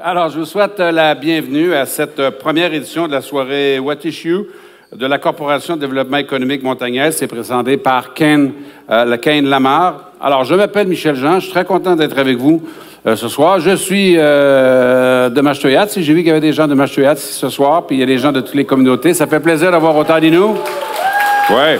Alors, je vous souhaite la bienvenue à cette première édition de la soirée What Issue de la Corporation de développement économique montagnaise. C'est présenté par Ken Lamar. Alors, je m'appelle Michel Jean. Je suis très content d'être avec vous ce soir. Je suis de Mashtoyat. J'ai vu qu'il y avait des gens de Mashtoyat ce soir, puis il y a des gens de toutes les communautés. Ça fait plaisir d'avoir autant de nous. Ouais.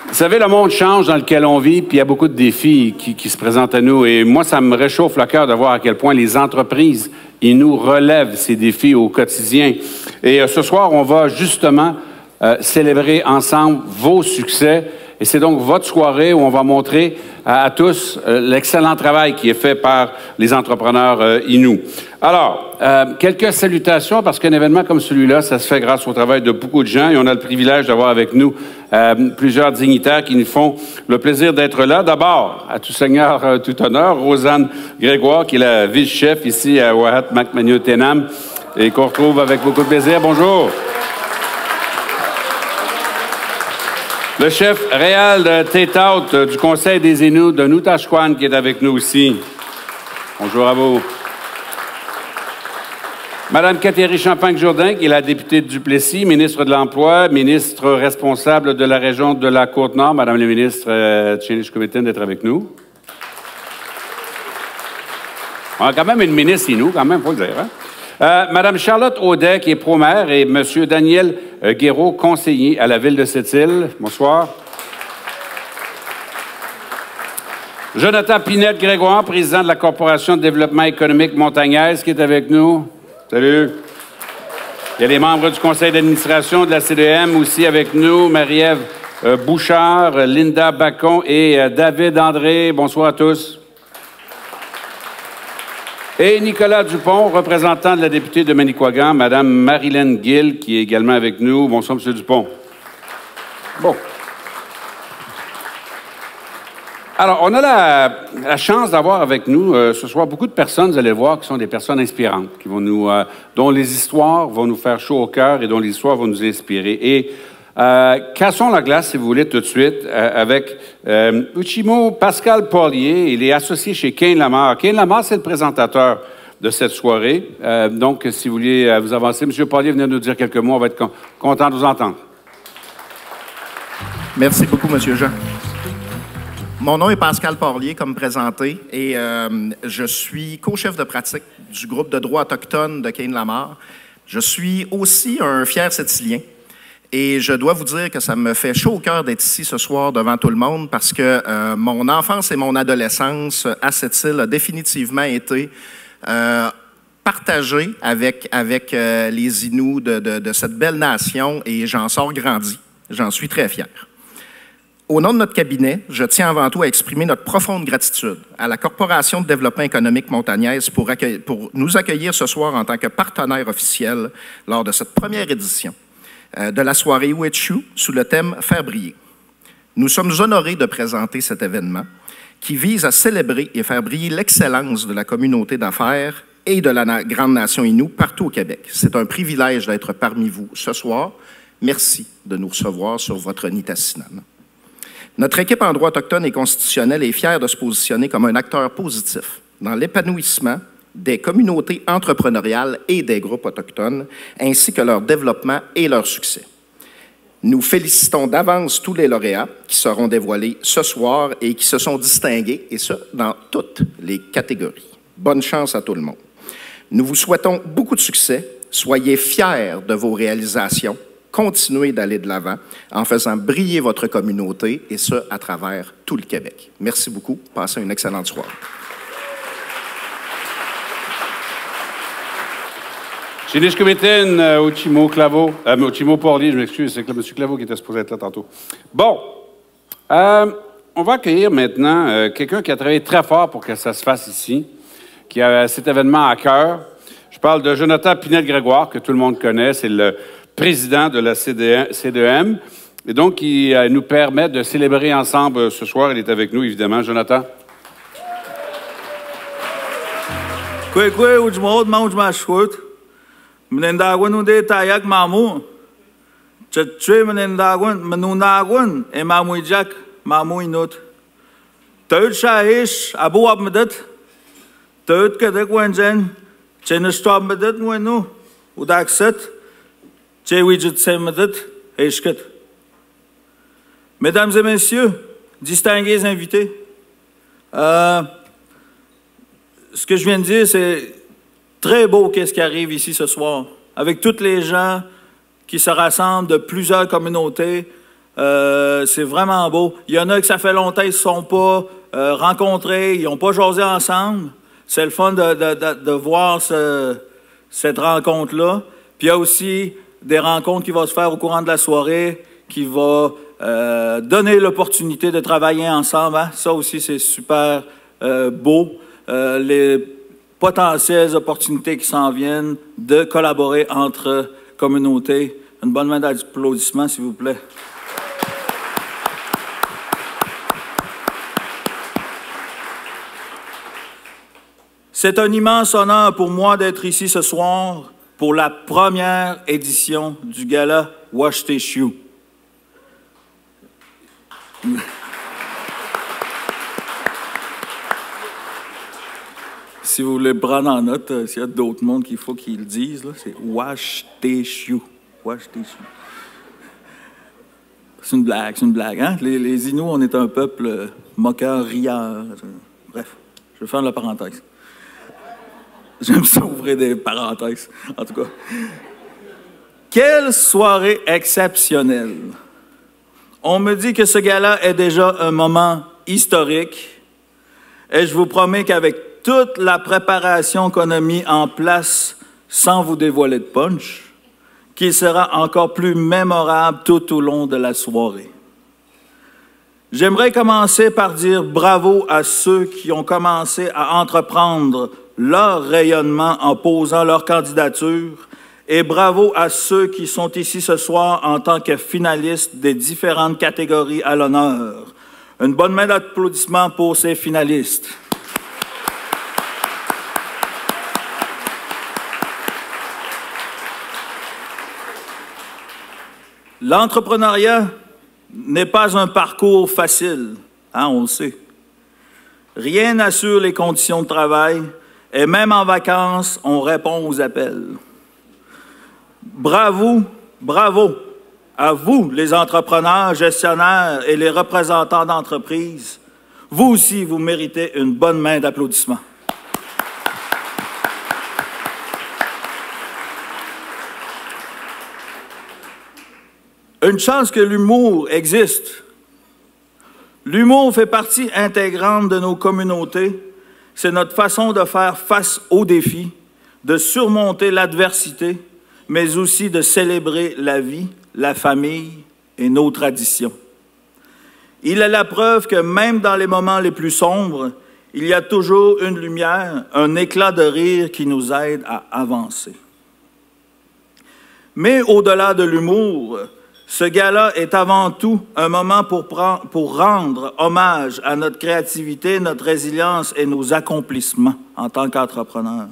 Vous savez, le monde change dans lequel on vit, puis il y a beaucoup de défis qui se présentent à nous. Et moi, ça me réchauffe le cœur de voir à quel point les entreprises, ils nous relèvent ces défis au quotidien. Et ce soir, on va justement célébrer ensemble vos succès. Et c'est donc votre soirée où on va montrer à tous l'excellent travail qui est fait par les entrepreneurs Innu. Alors, quelques salutations, parce qu'un événement comme celui-là, ça se fait grâce au travail de beaucoup de gens et on a le privilège d'avoir avec nous plusieurs dignitaires qui nous font le plaisir d'être là. D'abord, à tout seigneur, tout honneur, Rosanne Grégoire, qui est la vice-chef ici à Wahat Macmaniou-Tenam et qu'on retrouve avec beaucoup de plaisir. Bonjour. Le chef réal de Tétaut du Conseil des Inuits de Noutashquan qui est avec nous aussi. Bonjour à vous. Madame Catherine Champagne-Jourdain, qui est la députée de Duplessis, ministre de l'Emploi, ministre responsable de la région de la Côte-Nord. Madame la ministre Tchénichkovitin d'être avec nous. On a quand même une ministre Innu, quand même, il faut le dire. Hein? Madame Charlotte Audet, qui est pro-maire, et Monsieur Daniel Guéraud, conseiller à la ville de Sept-Îles. Bonsoir. Jonathan Pinette-Grégoire, président de la Corporation de développement économique montagnaise, qui est avec nous. Salut. Il y a les membres du conseil d'administration de la CDM aussi avec nous. Marie-Ève Bouchard, Linda Bacon et David André. Bonsoir à tous. Et Nicolas Dupont, représentant de la députée de Manicouagan, Mme Marilyn Gill, qui est également avec nous. Bonsoir, M. Dupont. Bon. Alors, on a la chance d'avoir avec nous ce soir beaucoup de personnes, vous allez voir, qui sont des personnes inspirantes, qui vont nous, dont les histoires vont nous faire chaud au cœur et dont les histoires vont nous inspirer. Et cassons la glace, si vous voulez, tout de suite, avec Uchimo Pascal Paulier. Il est associé chez Ken Lamar. Ken Lamar, c'est le présentateur de cette soirée. Donc, si vous vouliez vous avancer, M. Paulier, venez nous dire quelques mots. On va être content de vous entendre. Merci beaucoup, M. Jean. Mon nom est Pascal Paulier, comme présenté, et je suis co-chef de pratique du groupe de droit autochtone de Ken Lamar. Je suis aussi un fier Sept-Îlien. Et je dois vous dire que ça me fait chaud au cœur d'être ici ce soir devant tout le monde parce que mon enfance et mon adolescence à Sept-Îles a définitivement été partagée avec les Inuits de cette belle nation et j'en sors grandi. J'en suis très fier. Au nom de notre cabinet, je tiens avant tout à exprimer notre profonde gratitude à la Corporation de développement économique montagnaise pour nous accueillir ce soir en tant que partenaire officiel lors de cette première édition de la soirée Wetchu sous le thème « Faire briller ». Nous sommes honorés de présenter cet événement qui vise à célébrer et faire briller l'excellence de la communauté d'affaires et de la grande nation Innu partout au Québec. C'est un privilège d'être parmi vous ce soir. Merci de nous recevoir sur votre Nitassinan. Notre équipe en droit autochtone et constitutionnel est fière de se positionner comme un acteur positif dans l'épanouissement des communautés entrepreneuriales et des groupes autochtones, ainsi que leur développement et leur succès. Nous félicitons d'avance tous les lauréats qui seront dévoilés ce soir et qui se sont distingués, et ce, dans toutes les catégories. Bonne chance à tout le monde. Nous vous souhaitons beaucoup de succès. Soyez fiers de vos réalisations. Continuez d'aller de l'avant en faisant briller votre communauté, et ce, à travers tout le Québec. Merci beaucoup. Passez une excellente soirée. Tchénichkovitin, Uchimo Paulier, je m'excuse, c'est M. Claveau qui était supposé être là tantôt. Bon, on va accueillir maintenant quelqu'un qui a travaillé très fort pour que ça se fasse ici, qui a cet événement à cœur. Je parle de Jonathan Pinette-Grégoire, que tout le monde connaît, c'est le président de la CDM, et donc qui nous permet de célébrer ensemble ce soir. Il est avec nous, évidemment. Jonathan. Menendagun ude tayak mamu. Chatche menendagun menunagun emamuijak mamu inut. Teut Shaish, Abu Abmedet, Teut Kadek Wenjen, Chenestab Medet Wenu, Udaxet, Chewidjet Semedet, Eshket. Mesdames et messieurs, distingués invités, ce que je viens de dire, c'est très beau qu'est-ce qui arrive ici ce soir, avec tous les gens qui se rassemblent de plusieurs communautés. C'est vraiment beau. Il y en a que ça fait longtemps qu'ils ne se sont pas rencontrés, ils n'ont pas jasé ensemble. C'est le fun de voir cette rencontre-là. Puis il y a aussi des rencontres qui vont se faire au courant de la soirée, qui vont donner l'opportunité de travailler ensemble. Hein? Ça aussi, c'est super beau. Les potentielles opportunités qui s'en viennent de collaborer entre communautés. Une bonne main d'applaudissements, s'il vous plaît. C'est un immense honneur pour moi d'être ici ce soir pour la première édition du gala Wash Tes Shoes. Si vous voulez prendre en note, s'il y a d'autres mondes qu'il faut qu'ils le disent, c'est Wash Tes Shoes. Wash Tes Shoes. C'est une blague, hein? Les Inuits, on est un peuple moqueur, rieur. Bref, je vais faire la parenthèse. J'aime ça ouvrir des parenthèses, en tout cas. Quelle soirée exceptionnelle! On me dit que ce gala est déjà un moment historique et je vous promets qu'avec toute la préparation qu'on a mis en place sans vous dévoiler de punch, qu'il sera encore plus mémorable tout au long de la soirée. J'aimerais commencer par dire bravo à ceux qui ont commencé à entreprendre leur rayonnement en posant leur candidature et bravo à ceux qui sont ici ce soir en tant que finalistes des différentes catégories à l'honneur. Une bonne main d'applaudissements pour ces finalistes. L'entrepreneuriat n'est pas un parcours facile, hein, on le sait. Rien n'assure les conditions de travail. Et même en vacances, on répond aux appels. Bravo à vous, les entrepreneurs, gestionnaires et les représentants d'entreprises. Vous aussi, vous méritez une bonne main d'applaudissements. Une chance que l'humour existe. L'humour fait partie intégrante de nos communautés. C'est notre façon de faire face aux défis, de surmonter l'adversité, mais aussi de célébrer la vie, la famille et nos traditions. Il est la preuve que même dans les moments les plus sombres, il y a toujours une lumière, un éclat de rire qui nous aide à avancer. Mais au-delà de l'humour, ce gala est avant tout un moment pour rendre hommage à notre créativité, notre résilience et nos accomplissements en tant qu'entrepreneurs.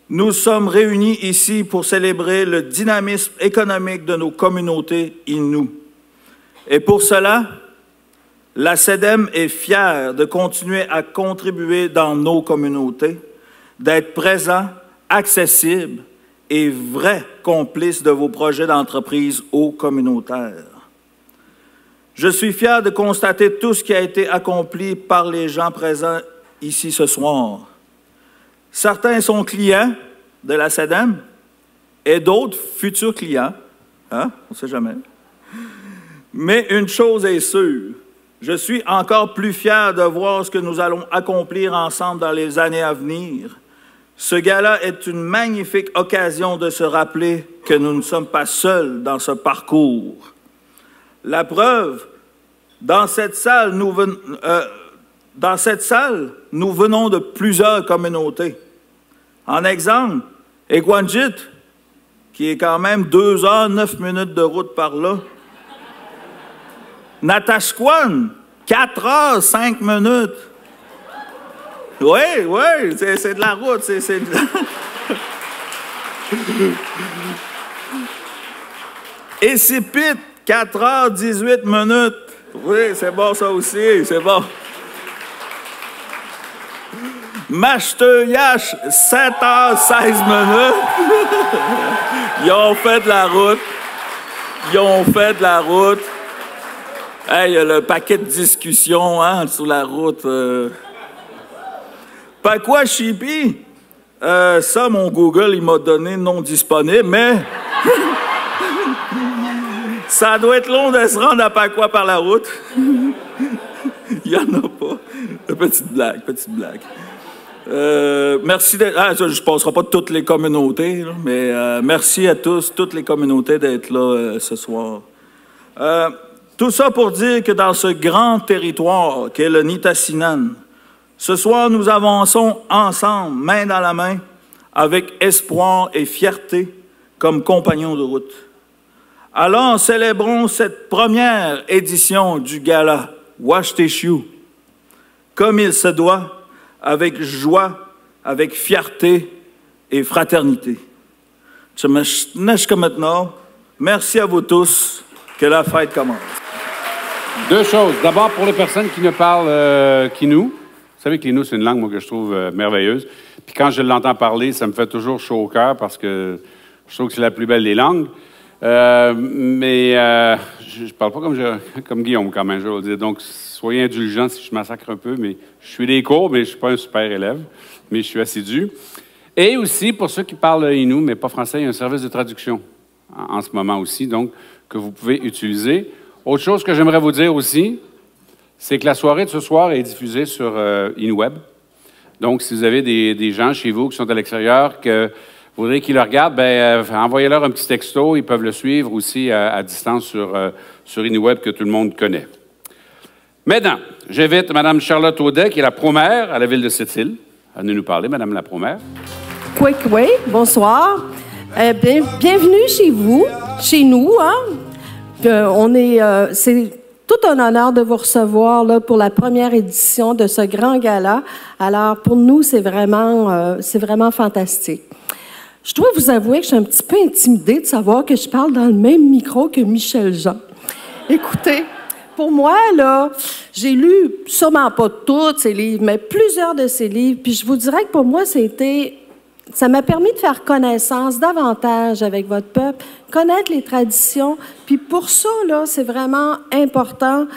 Nous sommes réunis ici pour célébrer le dynamisme économique de nos communautés Inuits. Et pour cela, la CEDEM est fière de continuer à contribuer dans nos communautés, d'être présent, accessible, et vrai complice de vos projets d'entreprise aux communautaires. Je suis fier de constater tout ce qui a été accompli par les gens présents ici ce soir. Certains sont clients de la CEDEM et d'autres futurs clients. Hein? On ne sait jamais. Mais une chose est sûre, je suis encore plus fier de voir ce que nous allons accomplir ensemble dans les années à venir. Ce gala est une magnifique occasion de se rappeler que nous ne sommes pas seuls dans ce parcours. La preuve, dans cette salle, nous venons de plusieurs communautés. En exemple, Equanjit, qui est quand même 2 heures, 9 minutes de route par là. Natashquan, 4 heures, 5 minutes. Oui, c'est de la route. Et Sipit, 4 heures, 18 minutes. Oui, c'est bon, ça aussi, c'est bon. Machteuillache, 7h16 minutes. Ils ont fait de la route. Ils ont fait de la route. Hey, le paquet de discussions, hein, sur la route. Pas quoi, Chippy? Ça, mon Google, il m'a donné non disponible, mais... Ça doit être long de se rendre à Pacoua par la route. Il n'y en a pas. Petite blague, petite blague. Merci d'être... Ah, ça, je ne passerai pas toutes les communautés, là, mais merci à tous, toutes les communautés d'être là ce soir. Tout ça pour dire que dans ce grand territoire qu'est le Nitassinan, ce soir, nous avançons ensemble, main dans la main, avec espoir et fierté comme compagnons de route. Alors, célébrons cette première édition du gala Washteshu, comme il se doit, avec joie, avec fierté et fraternité. Merci à vous tous. Que la fête commence. Deux choses. D'abord, pour les personnes qui ne parlent qu'Innu, vous savez que l'Innu, c'est une langue, moi, que je trouve merveilleuse. Puis quand je l'entends parler, ça me fait toujours chaud au cœur parce que je trouve que c'est la plus belle des langues. Mais je parle pas comme Guillaume, quand même, je vais le dire. Donc, soyez indulgents si je massacre un peu, mais je suis des cours, mais je suis pas un super élève, mais je suis assidu. Et aussi, pour ceux qui parlent Innu, mais pas français, il y a un service de traduction en ce moment aussi, donc, que vous pouvez utiliser. Autre chose que j'aimerais vous dire aussi, c'est que la soirée de ce soir est diffusée sur InWeb. Donc, si vous avez des gens chez vous qui sont à l'extérieur, que vous voudrez qu'ils le regardent, bien, envoyez-leur un petit texto. Ils peuvent le suivre aussi à distance sur InWeb que tout le monde connaît. Maintenant, j'invite Mme Charlotte Audet, qui est la pro-maire à la ville de Sept-Îles, à nous parler, Mme la pro-maire. Oui, bonsoir. Bienvenue chez vous, chez nous. Hein? C'est tout un honneur de vous recevoir là, pour la première édition de ce grand gala. Alors, pour nous, c'est vraiment fantastique. Je dois vous avouer que je suis un petit peu intimidée de savoir que je parle dans le même micro que Michel Jean. Écoutez, pour moi, là, j'ai lu sûrement pas tous ses livres, mais plusieurs de ses livres. Puis je vous dirais que pour moi, ça m'a permis de faire connaissance davantage avec votre peuple, connaître les traditions. Puis pour ça, là, c'est vraiment important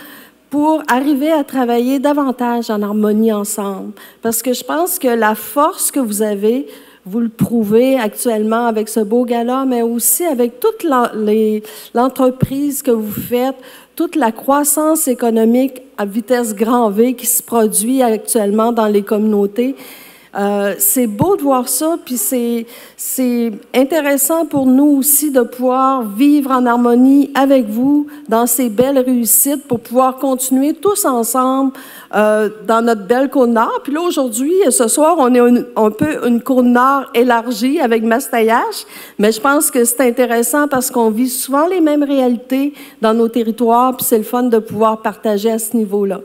pour arriver à travailler davantage en harmonie ensemble. Parce que je pense que la force que vous avez, vous le prouvez actuellement avec ce beau gala, mais aussi avec toute l'entreprise que vous faites, toute la croissance économique à vitesse grand V qui se produit actuellement dans les communautés. C'est beau de voir ça, puis c'est intéressant pour nous aussi de pouvoir vivre en harmonie avec vous dans ces belles réussites pour pouvoir continuer tous ensemble dans notre belle Côte-Nord. Puis là, aujourd'hui, ce soir, on est un peu une Côte-Nord élargie avec Mastaillache, mais je pense que c'est intéressant parce qu'on vit souvent les mêmes réalités dans nos territoires, puis c'est le fun de pouvoir partager à ce niveau-là.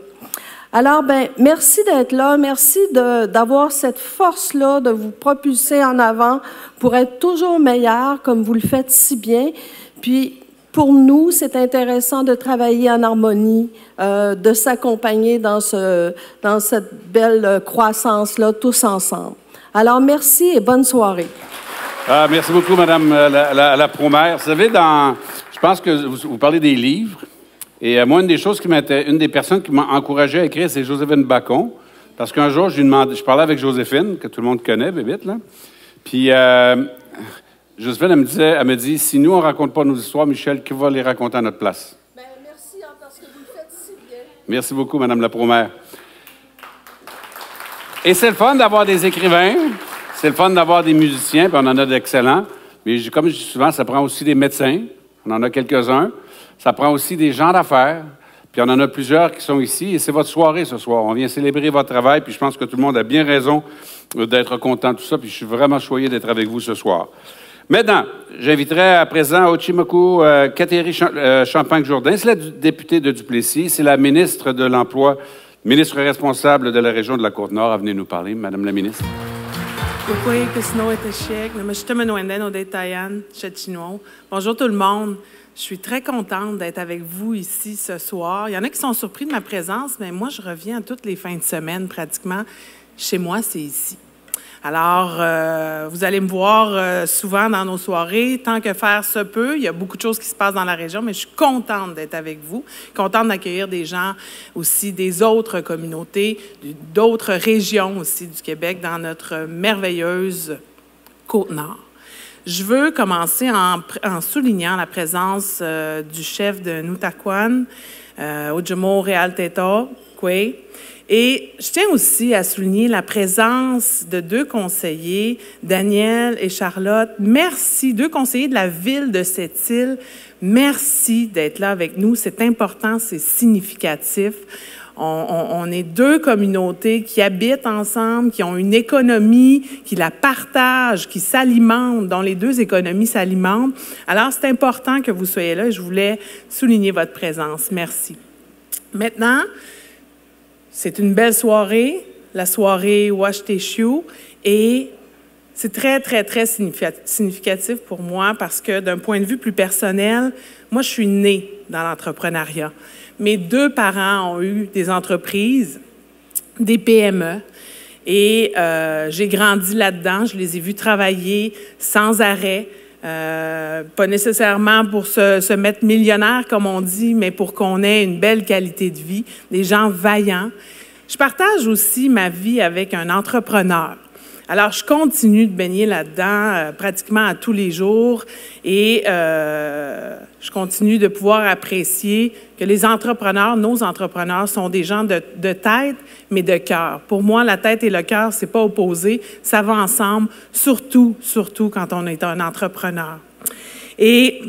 Alors, merci d'être là. Merci d'avoir cette force-là, de vous propulser en avant pour être toujours meilleur, comme vous le faites si bien. Puis, pour nous, c'est intéressant de travailler en harmonie, de s'accompagner dans cette belle croissance-là, tous ensemble. Alors, merci et bonne soirée. Merci beaucoup, Madame la pro-maire. Vous savez, je pense que vous parlez des livres. Et moi, une des personnes qui m'a encouragé à écrire, c'est Joséphine Bacon. Parce qu'un jour, je parlais avec Joséphine, que tout le monde connaît, bébite, là. Puis, Joséphine, elle me dit, si nous, on ne raconte pas nos histoires, Michel, qui va les raconter à notre place? Merci, parce que vous le faites si bien. Merci beaucoup, Madame la pro-maire. Et c'est le fun d'avoir des écrivains, c'est le fun d'avoir des musiciens, puis on en a d'excellents. Mais comme je dis souvent, ça prend aussi des médecins. On en a quelques-uns. Ça prend aussi des gens d'affaires, puis on en a plusieurs qui sont ici, et c'est votre soirée ce soir. On vient célébrer votre travail, puis je pense que tout le monde a bien raison d'être content de tout ça, puis je suis vraiment choyé d'être avec vous ce soir. Maintenant, j'inviterai à présent Ochimoku Kateri Champagne-Jourdain. C'est la députée de Duplessis, c'est la ministre de l'Emploi, ministre responsable de la région de la Côte-Nord, à venir nous parler. Madame la ministre. Bonjour tout le monde. Je suis très contente d'être avec vous ici ce soir. Il y en a qui sont surpris de ma présence, mais moi, je reviens toutes les fins de semaine pratiquement. Chez moi, c'est ici. Alors, vous allez me voir souvent dans nos soirées, tant que faire se peut. Il y a beaucoup de choses qui se passent dans la région, mais je suis contente d'être avec vous, contente d'accueillir des gens aussi des autres communautés, d'autres régions aussi du Québec dans notre merveilleuse Côte-Nord. Je veux commencer en soulignant la présence du chef de Nutaquan, Ojomo Realteta, Kwe. Et je tiens aussi à souligner la présence de 2 conseillers, Daniel et Charlotte. Merci, 2 conseillers de la ville de Sept-Îles. Merci d'être là avec nous. C'est important, c'est significatif. On est 2 communautés qui habitent ensemble, qui ont une économie, qui la partagent, qui s'alimentent, dont les 2 économies s'alimentent. Alors, c'est important que vous soyez là et je voulais souligner votre présence. Merci. Maintenant, c'est une belle soirée, la soirée Wash Teshu, et c'est très, très, très significatif pour moi parce que d'un point de vue plus personnel, moi, je suis née dans l'entrepreneuriat. Mes 2 parents ont eu des entreprises, des PME, et j'ai grandi là-dedans. Je les ai vus travailler sans arrêt, pas nécessairement pour se mettre millionnaire, comme on dit, mais pour qu'on ait une belle qualité de vie, des gens vaillants. Je partage aussi ma vie avec un entrepreneur. Alors, je continue de baigner là-dedans pratiquement à tous les jours et je continue de pouvoir apprécier que les entrepreneurs, nos entrepreneurs, sont des gens de tête, mais de cœur. Pour moi, la tête et le cœur, c'est pas opposé, ça va ensemble, surtout quand on est un entrepreneur. Et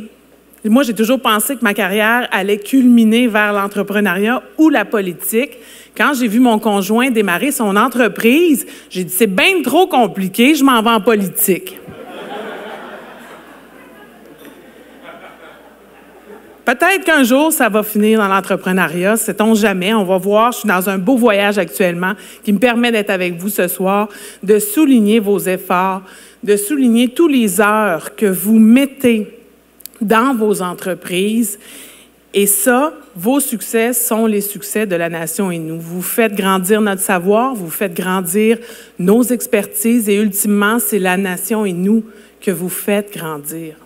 moi, j'ai toujours pensé que ma carrière allait culminer vers l'entrepreneuriat ou la politique. Quand j'ai vu mon conjoint démarrer son entreprise, j'ai dit, c'est bien trop compliqué, je m'en vais en politique. Peut-être qu'un jour, ça va finir dans l'entrepreneuriat, sait-on jamais, on va voir. Je suis dans un beau voyage actuellement qui me permet d'être avec vous ce soir, de souligner vos efforts, de souligner toutes les heures que vous mettez dans vos entreprises. Et ça, vos succès sont les succès de la nation et nous. Vous faites grandir notre savoir, vous faites grandir nos expertises et ultimement, c'est la nation et nous que vous faites grandir.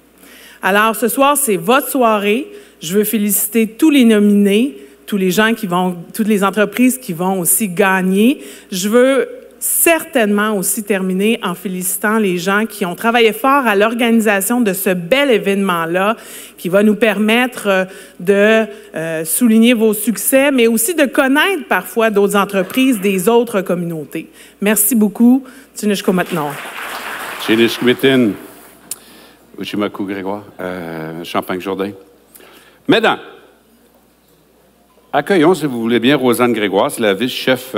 Alors, ce soir, c'est votre soirée. Je veux féliciter tous les nominés, tous les gens toutes les entreprises qui vont aussi gagner. Je veux certainement aussi terminer en félicitant les gens qui ont travaillé fort à l'organisation de ce bel événement-là qui va nous permettre de souligner vos succès, mais aussi de connaître parfois d'autres entreprises des autres communautés. Merci beaucoup. Tsinishko maintenant. Tsinishkmitin, Uchimaku Grégoire, Champagne-Jourdain. Mesdames, accueillons, si vous voulez bien, Rosanne Grégoire, c'est la vice-chef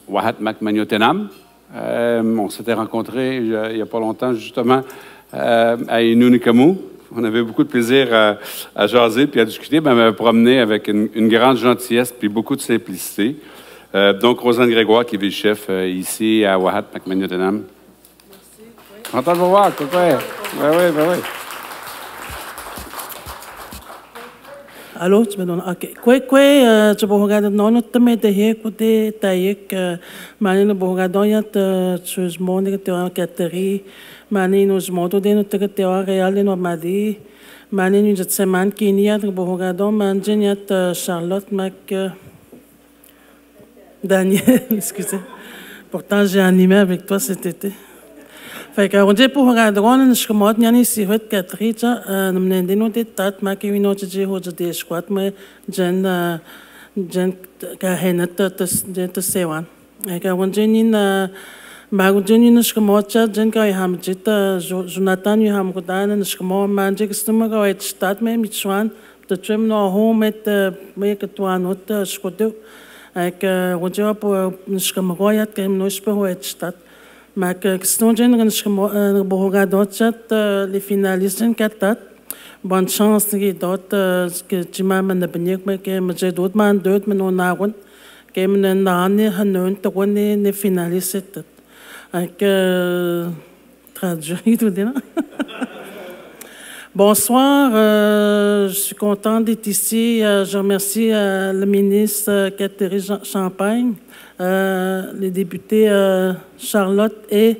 Wahat Makmaniotenam. On s'était rencontrés il n'y a pas longtemps, justement, à Inunikamu. On avait beaucoup de plaisir à jaser puis à discuter. Elle m'a promené avec une grande gentillesse puis beaucoup de simplicité. Donc, Rosanne Grégoire, qui est vice-chef ici à Wahat Makmaniotenam. Merci. Content de vous voir, quoi. Ben oui. Allô, tu me donnes. Ok. Quoi, tu peux regarder non, tu me dis que tu tailles mani no bogadon ya tu monde que tu as cateri mani no moto de no que tu as réal no madi mani no cette semaine qui n'y a que bogadon mangen ya Charlotte Mac Daniel, excusez. Pourtant j'ai animé avec toi cet été. Fait que on dit pour regarder on je commande yani si fait catri ça nous n'endino de tat ma qui vino de ho de squat mais jen ka henat de sewan que on dit ni na magujen ni je commande ça jen ka ham jita Jonathan ni ham kodan je commande manje que stuma ka et stat mais mitchwan de trem no home et mais que toi not je kodo que on dit pour je commande ya que no je peux et stat maar questão de nós bogadot les finalistes katat bonne chance que d'autres que tu m'as mené bien que j'ai d'autres man d'autres mais on a un que me n'année hanon te connais les finalistes que traduire tout ça Bonsoir, je suis contente d'être ici. Je remercie le ministre Catherine Champagne, les députés Charlotte et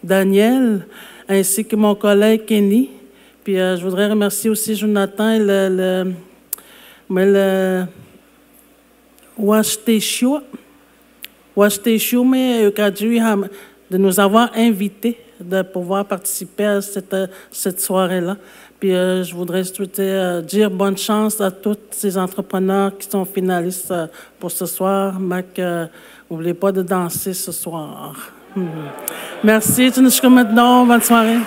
Daniel, ainsi que mon collègue Kenny. Puis je voudrais remercier aussi Jonathan et le Washteshua, de nous avoir invités de pouvoir participer à cette soirée-là. Puis je voudrais dire bonne chance à tous ces entrepreneurs qui sont finalistes pour ce soir. Mac, n'oubliez pas de danser ce soir. Merci, bonne soirée.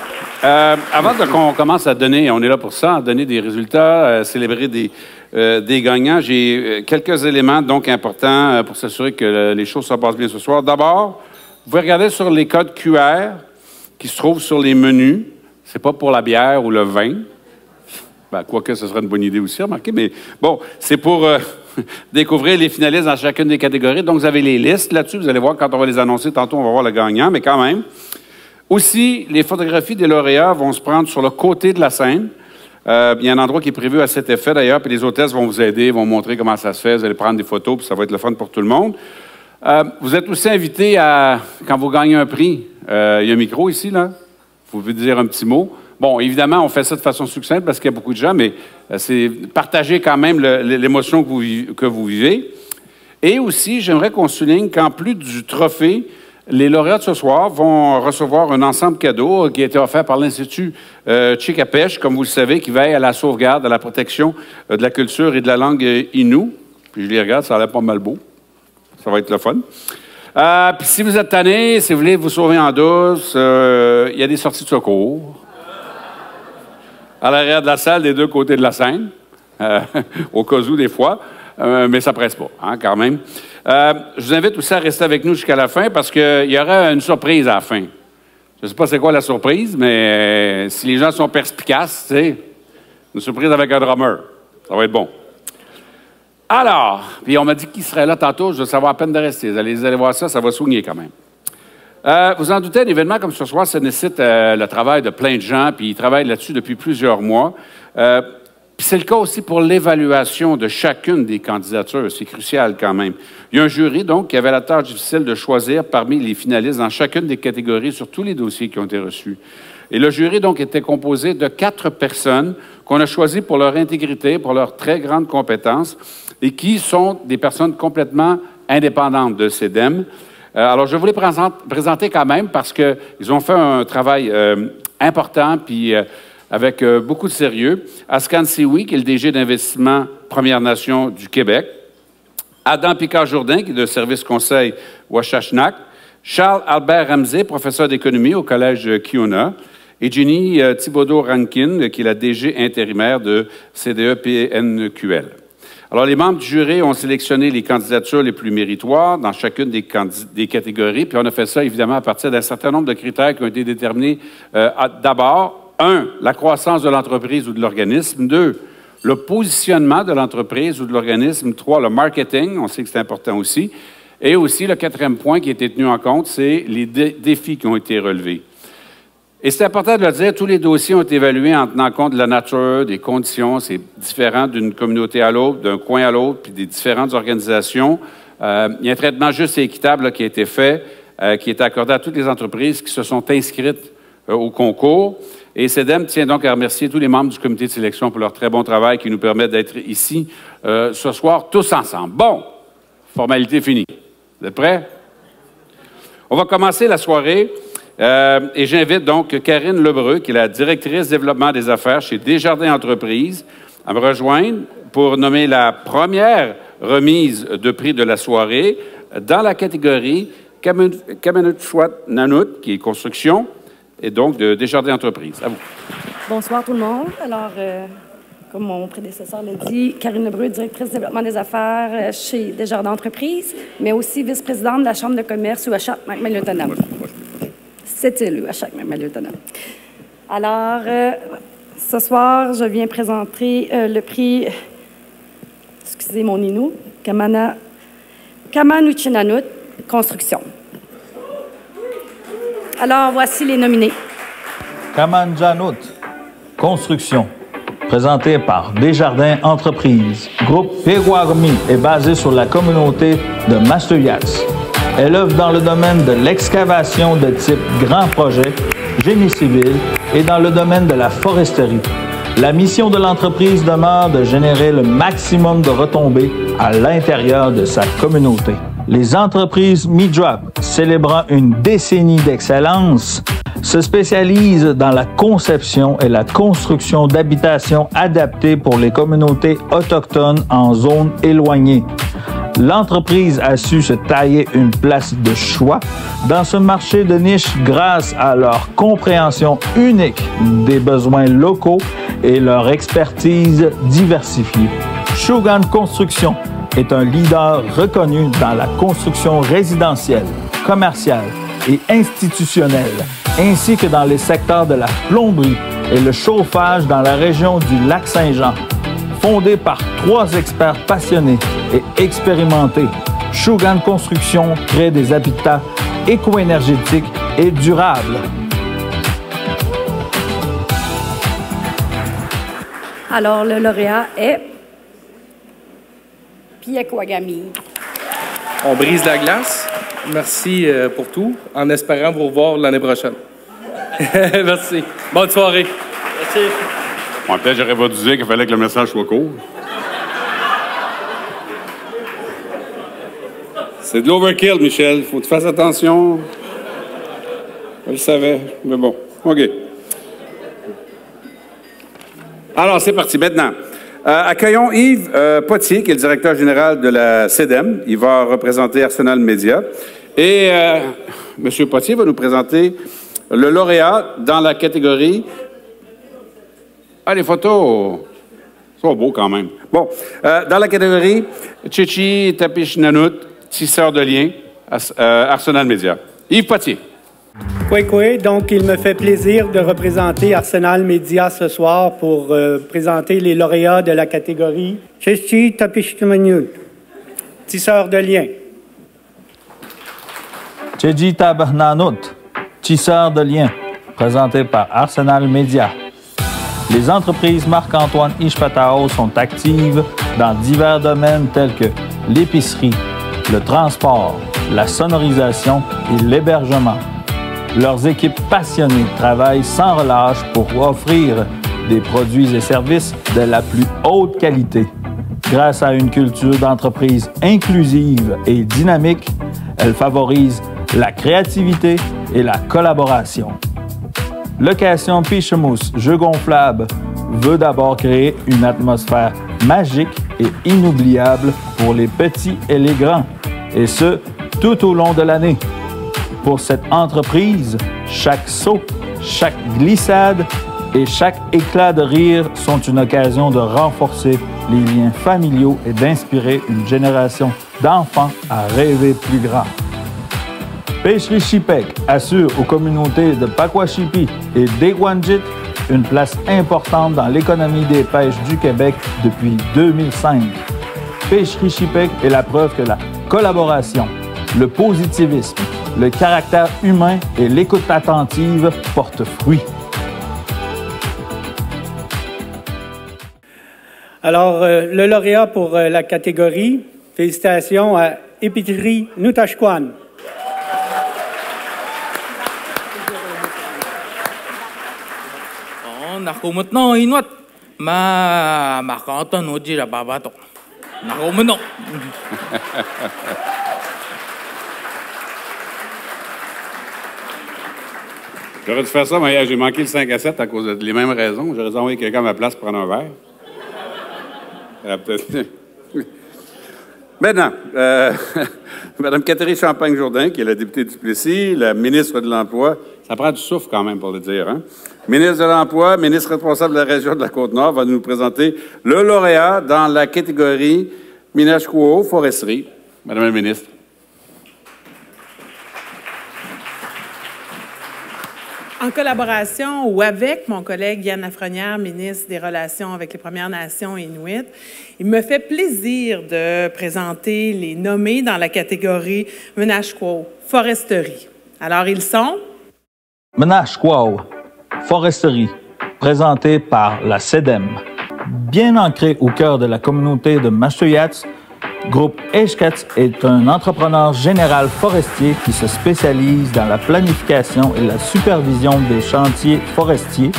Avant qu'on commence à donner, on est là pour ça, à donner des résultats, célébrer des gagnants, j'ai quelques éléments donc importants pour s'assurer que les choses se passent bien ce soir. D'abord, vous pouvez regarder sur les codes QR qui se trouvent sur les menus. C'est pas pour la bière ou le vin. Ben, quoique ce serait une bonne idée aussi, remarquez, mais bon, c'est pour découvrir les finalistes dans chacune des catégories. Donc, vous avez les listes là-dessus. Vous allez voir quand on va les annoncer. Tantôt, on va voir le gagnant, mais quand même. Aussi, les photographies des lauréats vont se prendre sur le côté de la scène. Il y a un endroit qui est prévu à cet effet, d'ailleurs, puis les hôtesses vont vous aider, vont montrer comment ça se fait. Vous allez prendre des photos, puis ça va être le fun pour tout le monde. Vous êtes aussi invités à, quand vous gagnez un prix, il y a un micro ici, là. Vous pouvez dire un petit mot. Bon, évidemment, on fait ça de façon succincte parce qu'il y a beaucoup de gens, mais c'est partager quand même l'émotion que vous vivez. Et aussi, j'aimerais qu'on souligne qu'en plus du trophée, les lauréats de ce soir vont recevoir un ensemble cadeau qui a été offert par l'Institut Chikapech, comme vous le savez, qui veille à la sauvegarde, à la protection de la culture et de la langue Innu. Puis je les regarde, ça a l'air pas mal beau. Ça va être le fun. Puis si vous êtes tanné, si vous voulez vous sauver en douce, il y a des sorties de secours à l'arrière de la salle, des deux côtés de la scène, au cas où des fois, mais ça presse pas, hein, quand même. Je vous invite aussi à rester avec nous jusqu'à la fin parce qu'il y aura une surprise à la fin. Je ne sais pas c'est quoi la surprise, mais si les gens sont perspicaces, tu sais, une surprise avec un drummer, ça va être bon. Alors, puis on m'a dit qu'il serait là tantôt, je veux savoir à peine de rester. Vous allez voir ça, ça va soigner quand même. Vous en doutez, un événement comme ce soir, ça nécessite le travail de plein de gens, puis ils travaillent là-dessus depuis plusieurs mois. Puis c'est le cas aussi pour l'évaluation de chacune des candidatures. C'est crucial quand même. Il y a un jury, donc, qui avait la tâche difficile de choisir parmi les finalistes dans chacune des catégories sur tous les dossiers qui ont été reçus. Et le jury, donc, était composé de 4 personnes qu'on a choisies pour leur intégrité, pour leur très grande compétence, et qui sont des personnes complètement indépendantes de CEDEM. Alors, je vais vous les présenter quand même parce qu'ils ont fait un travail important, puis avec beaucoup de sérieux. Ascan Sioui, qui est le DG d'investissement Première Nation du Québec. Adam Picard-Jourdain, qui est de Service Conseil Ouachachnak. Charles-Albert Ramsey, professeur d'économie au Collège Kiona. Et Jenny Thibodeau-Rankin, qui est la DG intérimaire de CDE-PNQL. Alors, les membres du jury ont sélectionné les candidatures les plus méritoires dans chacune des catégories, puis on a fait ça, évidemment, à partir d'un certain nombre de critères qui ont été déterminés. D'abord, 1, la croissance de l'entreprise ou de l'organisme. 2, le positionnement de l'entreprise ou de l'organisme. 3, le marketing, on sait que c'est important aussi. Et aussi, le 4e point qui a été tenu en compte, c'est les défis qui ont été relevés. Et c'est important de le dire, tous les dossiers ont été évalués en tenant compte de la nature, des conditions. C'est différent d'une communauté à l'autre, d'un coin à l'autre, puis des différentes organisations. Il y a un traitement juste et équitable là, qui a été fait, qui est accordé à toutes les entreprises qui se sont inscrites au concours. Et CEDEM tient donc à remercier tous les membres du comité de sélection pour leur très bon travail qui nous permet d'être ici ce soir tous ensemble. Bon, formalité finie. Vous êtes prêts? On va commencer la soirée. Et j'invite donc Karine Lebreu, qui est la directrice développement des affaires chez Desjardins Entreprises, à me rejoindre pour nommer la première remise de prix de la soirée dans la catégorie Kamenutsuat Nanut, qui est construction, et donc de Desjardins Entreprises. À vous. Bonsoir tout le monde. Alors, comme mon prédécesseur l'a dit, Karine Lebreu, directrice développement des affaires chez Desjardins Entreprises, mais aussi vice-présidente de la Chambre de commerce Uashat-McMillan-Autonome. C'est élu à chaque McMillan-Autonome. Alors, ce soir, je viens présenter le prix, excusez mon Innu, Kamenutsuat Construction. Alors, voici les nominés. Kamanjanut. Construction, présenté par Desjardins Entreprises. Groupe Peguarmi est basé sur la communauté de Mastoyax. Elle œuvre dans le domaine de l'excavation de type grand projet, génie civil et dans le domaine de la foresterie. La mission de l'entreprise demeure de générer le maximum de retombées à l'intérieur de sa communauté. Les entreprises Midrop, célébrant une décennie d'excellence, se spécialisent dans la conception et la construction d'habitations adaptées pour les communautés autochtones en zones éloignées. L'entreprise a su se tailler une place de choix dans ce marché de niche grâce à leur compréhension unique des besoins locaux et leur expertise diversifiée. Shogun Construction est un leader reconnu dans la construction résidentielle, commerciale et institutionnelle, ainsi que dans les secteurs de la plomberie et le chauffage dans la région du Lac-Saint-Jean. Fondé par 3 experts passionnés et expérimentés, Shogun Construction crée des habitats éco-énergétiques et durables. Alors, le lauréat est Piekouagami. On brise la glace. Merci pour tout, en espérant vous revoir l'année prochaine. Merci. Bonne soirée. Merci. Bon, peut-être j'aurais pas dû dire qu'il fallait que le message soit court. C'est de l'overkill, Michel. Faut que tu fasses attention. Je le savais, mais bon. OK. Alors, c'est parti. Maintenant, accueillons Yves Potier, qui est le directeur général de la CEDEM. Il va représenter Arsenal Média. Et M. Potier va nous présenter le lauréat dans la catégorie... Ah, les photos sont beaux quand même. Bon, dans la catégorie Chichi Tapishnanout, tisseur de liens, Arsenal Média. Yves Potier. Oui, donc il me fait plaisir de représenter Arsenal Média ce soir pour présenter les lauréats de la catégorie Chichi Tapishnanout, tisseur de liens. Chichi Tapishnanout, tisseur de liens, présenté par Arsenal Média. Les entreprises Marc-Antoine Ishpatao sont actives dans divers domaines tels que l'épicerie, le transport, la sonorisation et l'hébergement. Leurs équipes passionnées travaillent sans relâche pour offrir des produits et services de la plus haute qualité. Grâce à une culture d'entreprise inclusive et dynamique, elles favorisent la créativité et la collaboration. Location Pichemousse Jeux gonflables veut d'abord créer une atmosphère magique et inoubliable pour les petits et les grands, et ce, tout au long de l'année. Pour cette entreprise, chaque saut, chaque glissade et chaque éclat de rire sont une occasion de renforcer les liens familiaux et d'inspirer une génération d'enfants à rêver plus grand. Pêcherie Chipek assure aux communautés de Pakwashipi et d'Egwanjit une place importante dans l'économie des pêches du Québec depuis 2005. Pêcherie Chipek est la preuve que la collaboration, le positivisme, le caractère humain et l'écoute attentive portent fruit. Alors, le lauréat pour la catégorie, félicitations à Épitri Nutashkwan. Nakumot no inwat makata no jira babato nakumot no. J'aurais dû faire ça, mais j'ai manqué le 5 à 7 à cause de les mêmes raisons. J'aurais dû envoyer quelqu'un à ma place pour prendre un verre. Maintenant, Mme Catherine Champagne-Jourdain, qui est la députée du Duplessis, la ministre de l'Emploi, ça prend du souffle quand même pour le dire, hein? Ministre de l'Emploi, ministre responsable de la région de la Côte-Nord, va nous présenter le lauréat dans la catégorie Minashkuo Foresterie. Madame la ministre. En collaboration ou avec mon collègue Yann Lafrenière, ministre des Relations avec les Premières Nations inuit, il me fait plaisir de présenter les nommés dans la catégorie Minashkuo Foresterie. Alors, ils sont... Minashkuo Foresterie, présenté par la CEDEM. Bien ancré au cœur de la communauté de Maastricht, Groupe Eskats est un entrepreneur général forestier qui se spécialise dans la planification et la supervision des chantiers forestiers,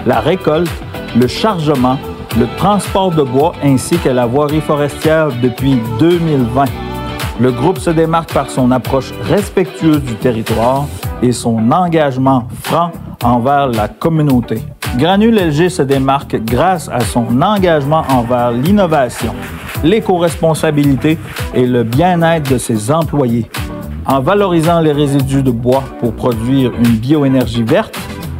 la récolte, le chargement, le transport de bois ainsi que la voirie forestière depuis 2020. Le groupe se démarque par son approche respectueuse du territoire et son engagement franc envers la communauté. Granule LG se démarque grâce à son engagement envers l'innovation, l'éco-responsabilité et le bien-être de ses employés. En valorisant les résidus de bois pour produire une bioénergie verte,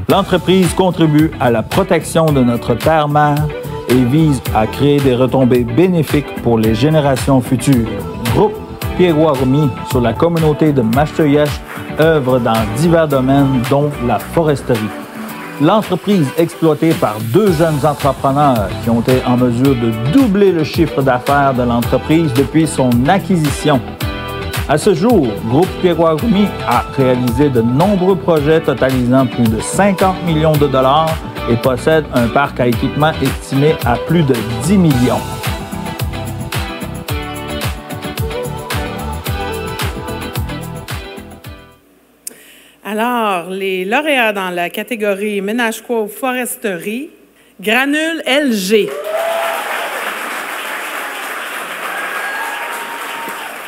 l'entreprise contribue à la protection de notre terre-mère et vise à créer des retombées bénéfiques pour les générations futures. Groupe Pierre-Roumi sur la communauté de Maastricht œuvre dans divers domaines, dont la foresterie. L'entreprise exploitée par 2 jeunes entrepreneurs qui ont été en mesure de doubler le chiffre d'affaires de l'entreprise depuis son acquisition. À ce jour, Groupe Pierre-Roumi a réalisé de nombreux projets totalisant plus de 50 millions de dollars et possède un parc à équipement estimé à plus de 10 millions. Alors, les lauréats dans la catégorie ménage quoi ou foresterie, Granule LG.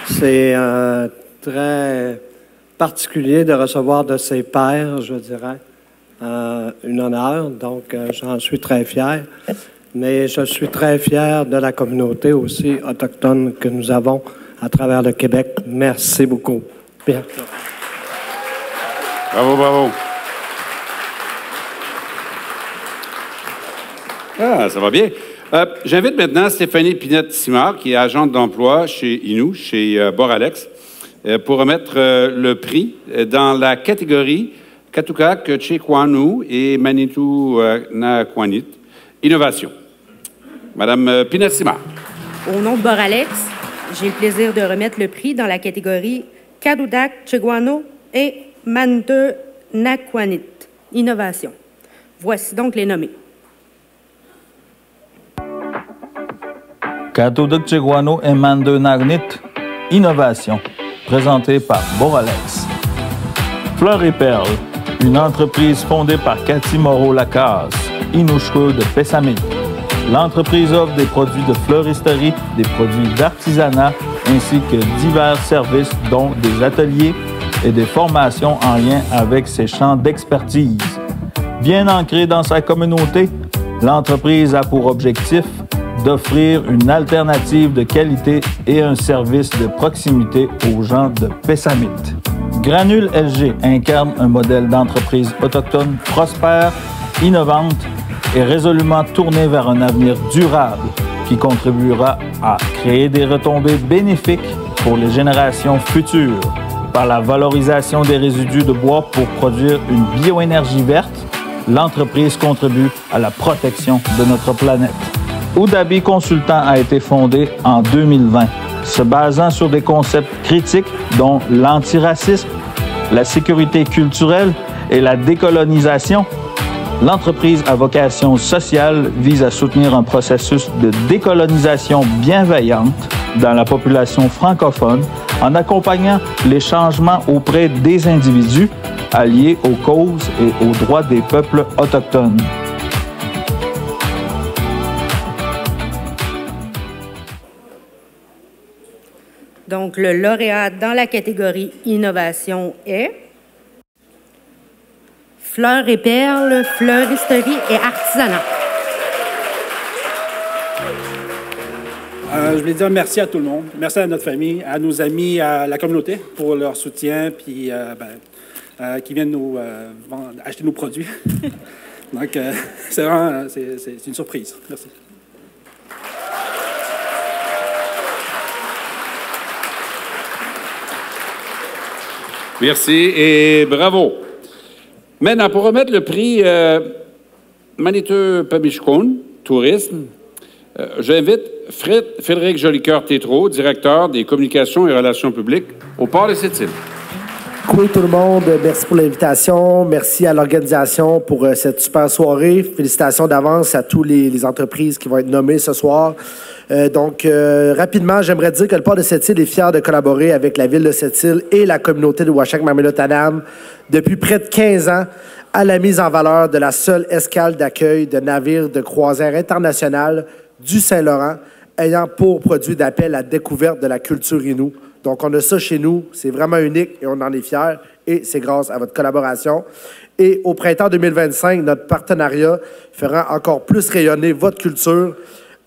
C'est très particulier de recevoir de ses pairs, je dirais, un honneur. Donc, j'en suis très fier. Mais je suis très fier de la communauté aussi autochtone que nous avons à travers le Québec. Merci beaucoup. Bien. Bravo, bravo. Ah, ça va bien. J'invite maintenant Stéphanie Pinette-Simard, qui est agente d'emploi chez Innu, chez Boralex, pour remettre le prix dans la catégorie Katukak, Tchekwanu et Manitou Nakwanit, Innovation. Madame Pinette-Simard. Au nom de Boralex, j'ai le plaisir de remettre le prix dans la catégorie Kadudak, Tchekwano et Manitou Nakwanit, Innovation. Voici donc les nommés. Kadudak, Tchekwano et Manitou Nakwanit, Innovation, présenté par Boralex. Fleurs et Perles, une entreprise fondée par Cathy Moreau-Lacasse, Innushko de Pessamit. L'entreprise offre des produits de fleuristerie, des produits d'artisanat, ainsi que divers services, dont des ateliers et des formations en lien avec ses champs d'expertise. Bien ancrée dans sa communauté, l'entreprise a pour objectif d'offrir une alternative de qualité et un service de proximité aux gens de Pessamit. Granule LG incarne un modèle d'entreprise autochtone prospère, innovante et résolument tournée vers un avenir durable qui contribuera à créer des retombées bénéfiques pour les générations futures par la valorisation des résidus de bois pour produire une bioénergie verte. L'entreprise contribue à la protection de notre planète. Oudabi Consultant a été fondé en 2020, se basant sur des concepts critiques dont l'antiracisme, la sécurité culturelle et la décolonisation. L'entreprise à vocation sociale vise à soutenir un processus de décolonisation bienveillante dans la population francophone en accompagnant les changements auprès des individus alliés aux causes et aux droits des peuples autochtones. Donc, le lauréat dans la catégorie Innovation est Fleurs et Perles, fleuristerie et artisanat. Je voulais dire merci à tout le monde. Merci à notre famille, à nos amis, à la communauté pour leur soutien, puis qui viennent nous acheter nos produits. Donc, c'est vraiment c'est une surprise. Merci. Merci et bravo. Maintenant, pour remettre le prix Manitou Pamichkon, Tourisme, j'invite Frédéric Jolicoeur-Tétrault, directeur des communications et relations publiques au port de Sept-Îles. Coucou tout le monde, merci pour l'invitation, merci à l'organisation pour cette super soirée. Félicitations d'avance à tous les entreprises qui vont être nommées ce soir. Rapidement, j'aimerais dire que le port de Sept-Îles est fier de collaborer avec la ville de Sept-Îles et la communauté de Ouachak-Marmelot-Tanam depuis près de 15 ans à la mise en valeur de la seule escale d'accueil de navires de croisière internationale du Saint-Laurent ayant pour produit d'appel la découverte de la culture Innu. Donc, on a ça chez nous, c'est vraiment unique et on en est fiers et c'est grâce à votre collaboration. Et au printemps 2025, notre partenariat fera encore plus rayonner votre culture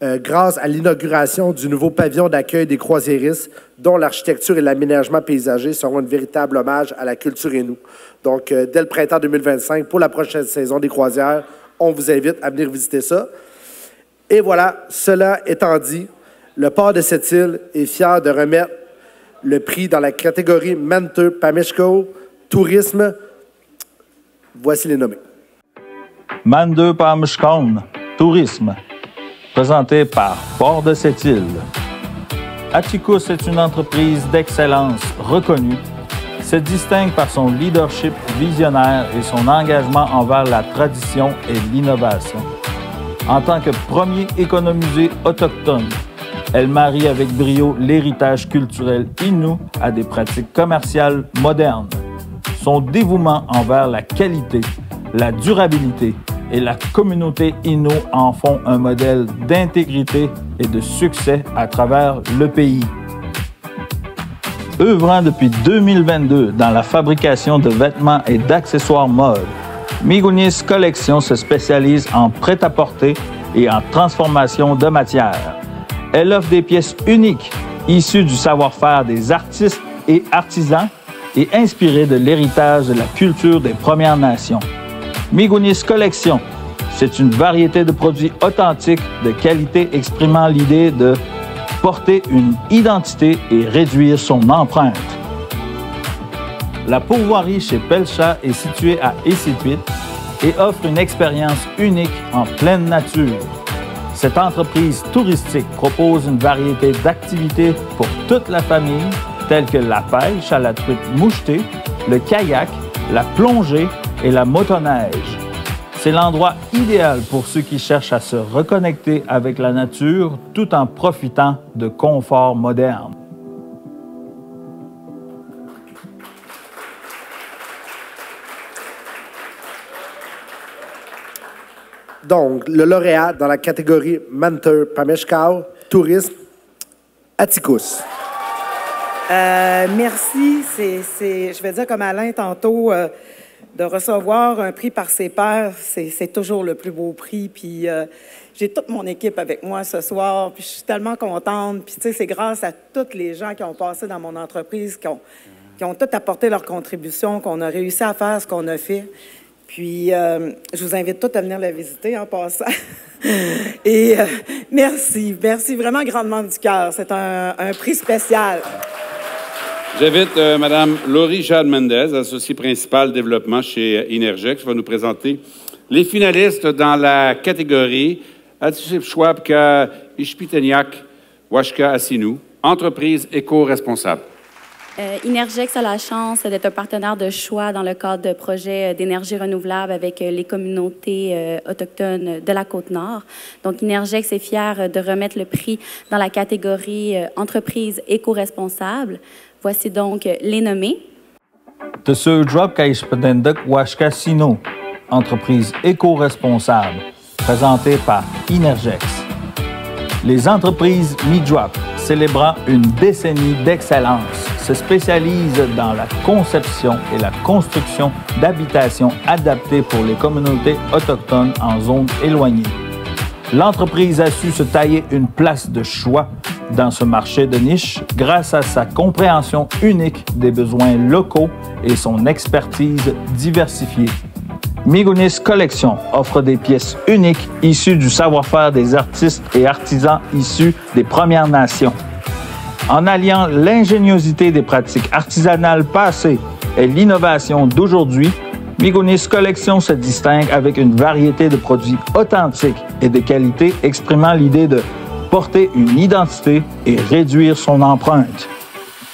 grâce à l'inauguration du nouveau pavillon d'accueil des croisiéristes dont l'architecture et l'aménagement paysager seront un véritable hommage à la culture Innu. Donc, dès le printemps 2025, pour la prochaine saison des croisières, on vous invite à venir visiter ça. Et voilà, cela étant dit, le port de Sept-Îles est fier de remettre le prix dans la catégorie Menteux Pamishko Tourisme. Voici les nommés. Menteux Pamishkon Tourisme, présenté par Port de Sept-Îles. Atchikous est une entreprise d'excellence reconnue, se distingue par son leadership visionnaire et son engagement envers la tradition et l'innovation. En tant que premier économisé autochtone, elle marie avec brio l'héritage culturel Innu à des pratiques commerciales modernes. Son dévouement envers la qualité, la durabilité et la communauté Innu en font un modèle d'intégrité et de succès à travers le pays. Œuvrant depuis 2022 dans la fabrication de vêtements et d'accessoires mode, Migunis Collection se spécialise en prêt-à-porter et en transformation de matières. Elle offre des pièces uniques, issues du savoir-faire des artistes et artisans et inspirées de l'héritage de la culture des Premières Nations. Migunis Collection, c'est une variété de produits authentiques de qualité exprimant l'idée de porter une identité et réduire son empreinte. La pourvoirie chez Pelcha est située à Essituit et offre une expérience unique en pleine nature. Cette entreprise touristique propose une variété d'activités pour toute la famille, telles que la pêche à la truite mouchetée, le kayak, la plongée et la motoneige. C'est l'endroit idéal pour ceux qui cherchent à se reconnecter avec la nature tout en profitant de confort moderne. Donc, le lauréat dans la catégorie Menteux Pamishkau Tourisme, Atchikous. Merci. Je vais dire comme Alain tantôt, de recevoir un prix par ses pairs, c'est toujours le plus beau prix. Puis j'ai toute mon équipe avec moi ce soir, puis je suis tellement contente. Puis tu sais, c'est grâce à tous les gens qui ont passé dans mon entreprise, qui ont tout apporté leur contribution, qu'on a réussi à faire ce qu'on a fait. Puis, je vous invite tous à venir la visiter en passant. Et merci vraiment grandement du cœur. C'est un prix spécial. J'invite Mme Laurie Jade Mendez, associée principale développement chez Inergex, qui va nous présenter les finalistes dans la catégorie Atchipchwapka Ishpiteniak Washka Asinu, entreprise éco-responsable. Inergex a la chance d'être un partenaire de choix dans le cadre de projets d'énergie renouvelable avec les communautés autochtones de la Côte-Nord. Donc, Inergex est fier de remettre le prix dans la catégorie entreprise éco-responsable. Voici donc les nommés. Washkasino, entreprise éco-responsable, présentée par Inergex. Les entreprises Midrop, célébrant une décennie d'excellence, se spécialisent dans la conception et la construction d'habitations adaptées pour les communautés autochtones en zones éloignées. L'entreprise a su se tailler une place de choix dans ce marché de niche grâce à sa compréhension unique des besoins locaux et son expertise diversifiée. Migunis Collection offre des pièces uniques issues du savoir-faire des artistes et artisans issus des Premières Nations. En alliant l'ingéniosité des pratiques artisanales passées et l'innovation d'aujourd'hui, Migunis Collection se distingue avec une variété de produits authentiques et de qualité exprimant l'idée de porter une identité et réduire son empreinte.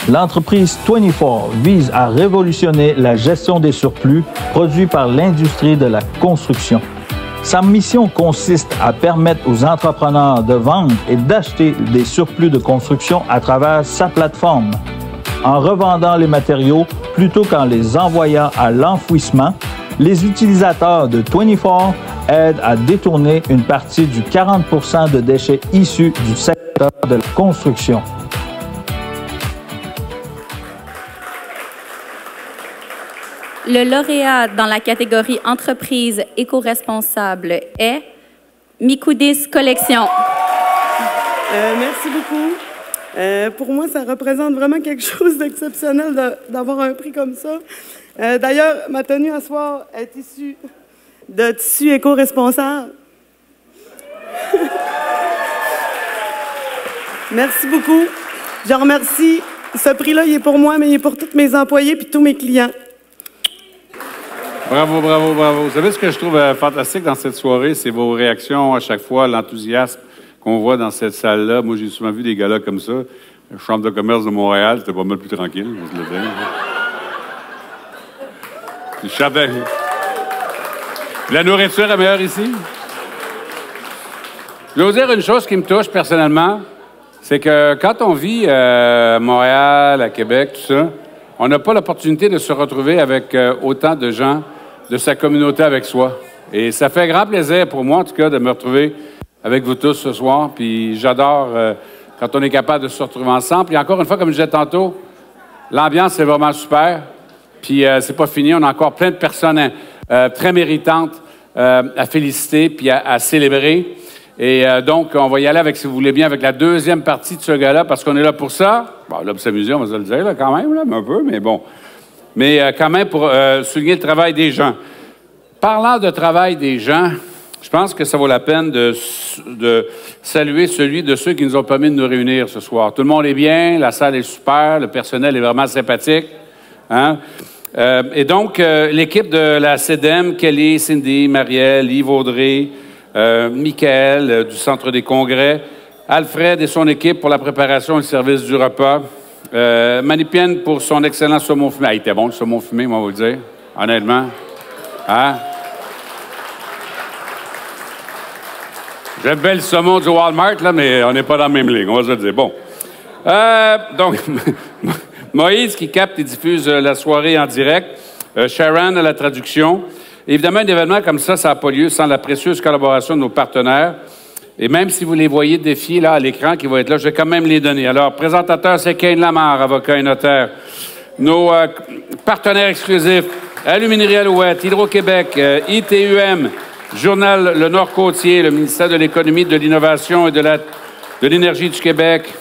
L'entreprise 24 vise à révolutionner la gestion des surplus produits par l'industrie de la construction. Sa mission consiste à permettre aux entrepreneurs de vendre et d'acheter des surplus de construction à travers sa plateforme. En revendant les matériaux plutôt qu'en les envoyant à l'enfouissement, les utilisateurs de 24 aident à détourner une partie du 40 % de déchets issus du secteur de la construction. Le lauréat dans la catégorie entreprise éco-responsable est Mikoudis Collection. Merci beaucoup. Pour moi, ça représente vraiment quelque chose d'exceptionnel d'avoir un prix comme ça. D'ailleurs, ma tenue à soir est issue de tissu éco-responsable. Merci beaucoup. Je remercie. Ce prix-là, il est pour moi, mais il est pour tous mes employés et tous mes clients. Bravo, bravo, bravo. Vous savez ce que je trouve fantastique dans cette soirée, c'est vos réactions à chaque fois, l'enthousiasme qu'on voit dans cette salle-là. Moi, j'ai souvent vu des gars-là comme ça. La Chambre de commerce de Montréal, c'était pas mal plus tranquille, on se le dit. Je savais. La nourriture est meilleure ici. Je vais vous dire une chose qui me touche personnellement, c'est que quand on vit à Montréal, à Québec, tout ça, on n'a pas l'opportunité de se retrouver avec autant de gens de sa communauté avec soi. Et ça fait grand plaisir pour moi, en tout cas, de me retrouver avec vous tous ce soir. Puis j'adore quand on est capable de se retrouver ensemble. Puis encore une fois, comme je disais tantôt, l'ambiance est vraiment super. Puis c'est pas fini, on a encore plein de personnes très méritantes à féliciter puis à célébrer. Et donc, on va y aller avec, si vous voulez bien, avec la deuxième partie de ce gala, parce qu'on est là pour ça. Bon, là, pour s'amuser, on va se le dire, là, quand même, là, un peu, mais bon. Mais quand même, pour souligner le travail des gens. Parlant de travail des gens, je pense que ça vaut la peine de saluer celui de ceux qui nous ont permis de nous réunir ce soir. Tout le monde est bien, la salle est super, le personnel est vraiment sympathique. Hein? Et donc, l'équipe de la CEDEM, Kelly, Cindy, Marielle, Yves Audrey, Michael du Centre des Congrès, Alfred et son équipe pour la préparation et le service du repas, Manipienne pour son excellent saumon fumé. Ah, il était bon le saumon fumé, moi, on va vous dire, honnêtement. Hein? J'aime bien le saumon du Walmart, là, mais on n'est pas dans la même ligne, on va se le dire. Bon. Donc, Moïse qui capte et diffuse la soirée en direct, Sharon à la traduction. Évidemment, un événement comme ça n'a pas lieu sans la précieuse collaboration de nos partenaires. Et même si vous les voyez défier là, à l'écran qui va être là, je vais quand même les donner. Alors, présentateur, c'est Kane Lamar, avocat et notaire. Nos partenaires exclusifs, Aluminerie Alouette, Hydro-Québec, ITUM, Journal Le Nord-Côtier, le ministère de l'Économie, de l'Innovation et de l'Énergie du Québec,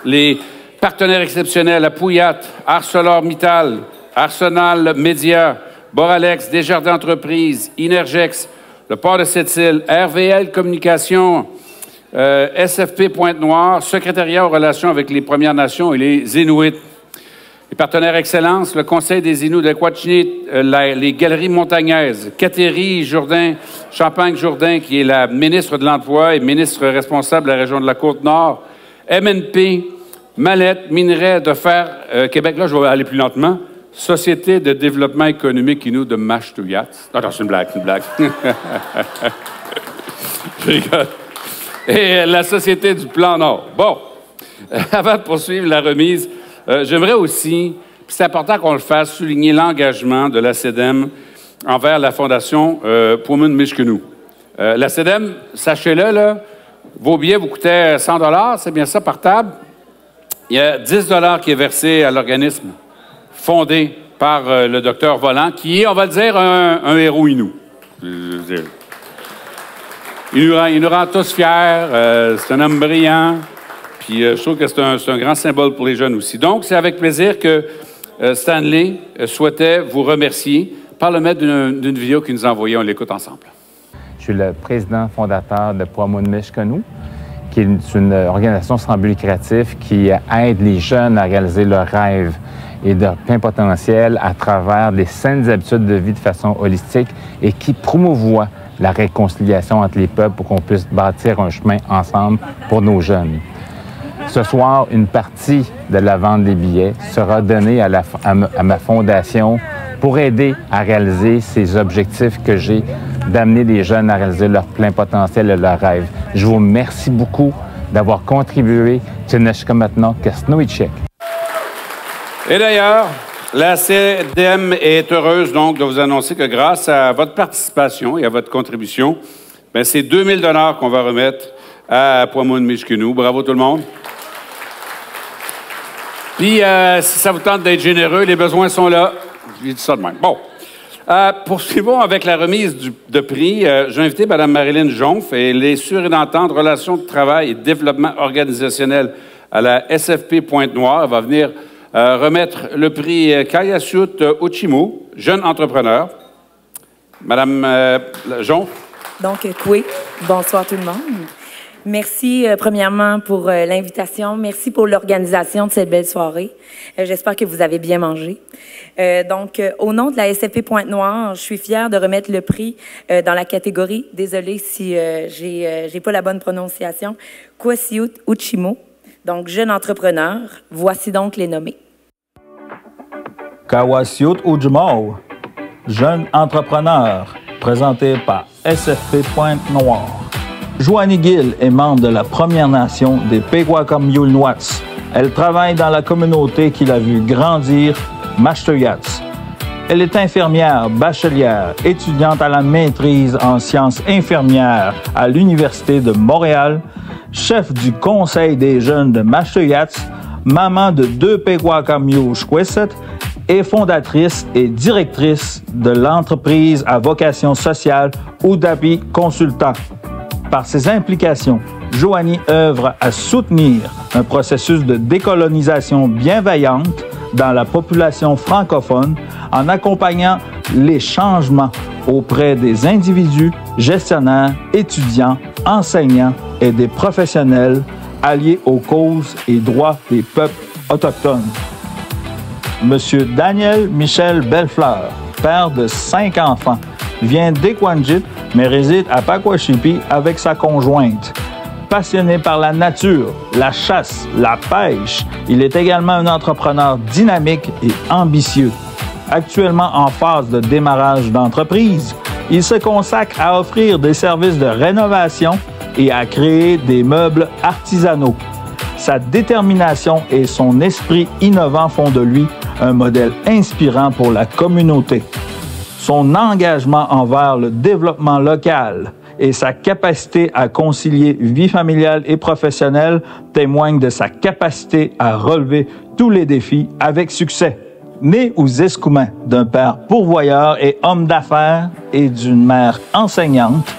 les partenaires exceptionnels, Pouillat, ArcelorMittal, Arsenal Média, Boralex, Desjardins Entreprises, Inergex, le Port de Sept-Îles, RVL Communication, SFP Pointe-Noire, Secrétariat aux relations avec les Premières Nations et les Inuits. Les partenaires Excellence, le Conseil des Inuits de Quachini, les Galeries Montagnaises, Catherine Jourdain, Champagne-Jourdain, qui est la ministre de l'Emploi et ministre responsable de la région de la Côte-Nord, MNP, Mallette, Minerais de Fer, Québec, là, je vais aller plus lentement, Société de développement économique Inuit de Mashtuyat. Non, c'est une blague, c'est une blague. Je rigole. Et la Société du Plan Nord. Bon, avant de poursuivre la remise, j'aimerais aussi, puis c'est important qu'on le fasse, souligner l'engagement de la CEDEM envers la Fondation Puumun Mishkenu. La CEDEM, sachez-le, là, vos billets vous coûtaient 100 $, c'est bien ça, par table. Il y a 10 $ qui est versé à l'organisme fondé par le docteur Volant, qui est, on va le dire, un héros Inou. Il nous rend tous fiers, c'est un homme brillant, puis je trouve que c'est un grand symbole pour les jeunes aussi. Donc, c'est avec plaisir que Stanley souhaitait vous remercier par le maître d'une vidéo qu'il nous a envoyée. On l'écoute ensemble. Je suis le président fondateur de Puumun Mishkenu, qui est une organisation sans but lucratif qui aide les jeunes à réaliser leurs rêves et leur plein potentiel à travers des saines habitudes de vie de façon holistique et qui promouvoit la réconciliation entre les peuples pour qu'on puisse bâtir un chemin ensemble pour nos jeunes. Ce soir, une partie de la vente des billets sera donnée à ma fondation pour aider à réaliser ces objectifs que j'ai d'amener les jeunes à réaliser leur plein potentiel et leurs rêves. Je vous remercie beaucoup d'avoir contribué. maintenant Et d'ailleurs, la CDM est heureuse donc de vous annoncer que grâce à votre participation et à votre contribution, bien, c'est 2000 $ qu'on va remettre à Pwamount-Michkinou. Bravo tout le monde. Puis, si ça vous tente d'être généreux, les besoins sont là. J'ai dit ça de même. Bon. Poursuivons avec la remise de prix. J'ai invité Mme Marilyn Jonf, elle est surintendante relations de travail et développement organisationnel à la SFP Pointe-Noire. Elle va venir remettre le prix Kayasut Uchimo, jeune entrepreneur. Madame Jonf. Donc, oui, bonsoir tout le monde. Merci premièrement pour l'invitation. Merci pour l'organisation de cette belle soirée. J'espère que vous avez bien mangé. Donc, au nom de la SFP Pointe-Noire, je suis fière de remettre le prix dans la catégorie, désolée si j'ai pas la bonne prononciation, Kayasut Uchimo, donc jeune entrepreneur. Voici donc les nommés. Kayasut Uchimo, jeune entrepreneur, présenté par SFP Pointe-Noire. Joanie Gill est membre de la Première Nation des Pequot-Comme-Yulnwats. Elle travaille dans la communauté qui l'a vue grandir, Mashteuiats. Elle est infirmière, bachelière, étudiante à la maîtrise en sciences infirmières à l'Université de Montréal, chef du Conseil des jeunes de Mashteuiats, maman de 2 Pequot-Comme-Yulnwats et fondatrice et directrice de l'entreprise à vocation sociale Udapi Consultant. Par ses implications, Joanie œuvre à soutenir un processus de décolonisation bienveillante dans la population francophone en accompagnant les changements auprès des individus, gestionnaires, étudiants, enseignants et des professionnels alliés aux causes et droits des peuples autochtones. Monsieur Daniel Michel Bellefleur, père de 5 enfants, vient d'Equanjit, mais réside à Pakwashipi avec sa conjointe. Passionné par la nature, la chasse, la pêche, il est également un entrepreneur dynamique et ambitieux. Actuellement en phase de démarrage d'entreprise, il se consacre à offrir des services de rénovation et à créer des meubles artisanaux. Sa détermination et son esprit innovant font de lui un modèle inspirant pour la communauté. Son engagement envers le développement local et sa capacité à concilier vie familiale et professionnelle témoignent de sa capacité à relever tous les défis avec succès. Né aux Escoumins d'un père pourvoyeur et homme d'affaires et d'une mère enseignante,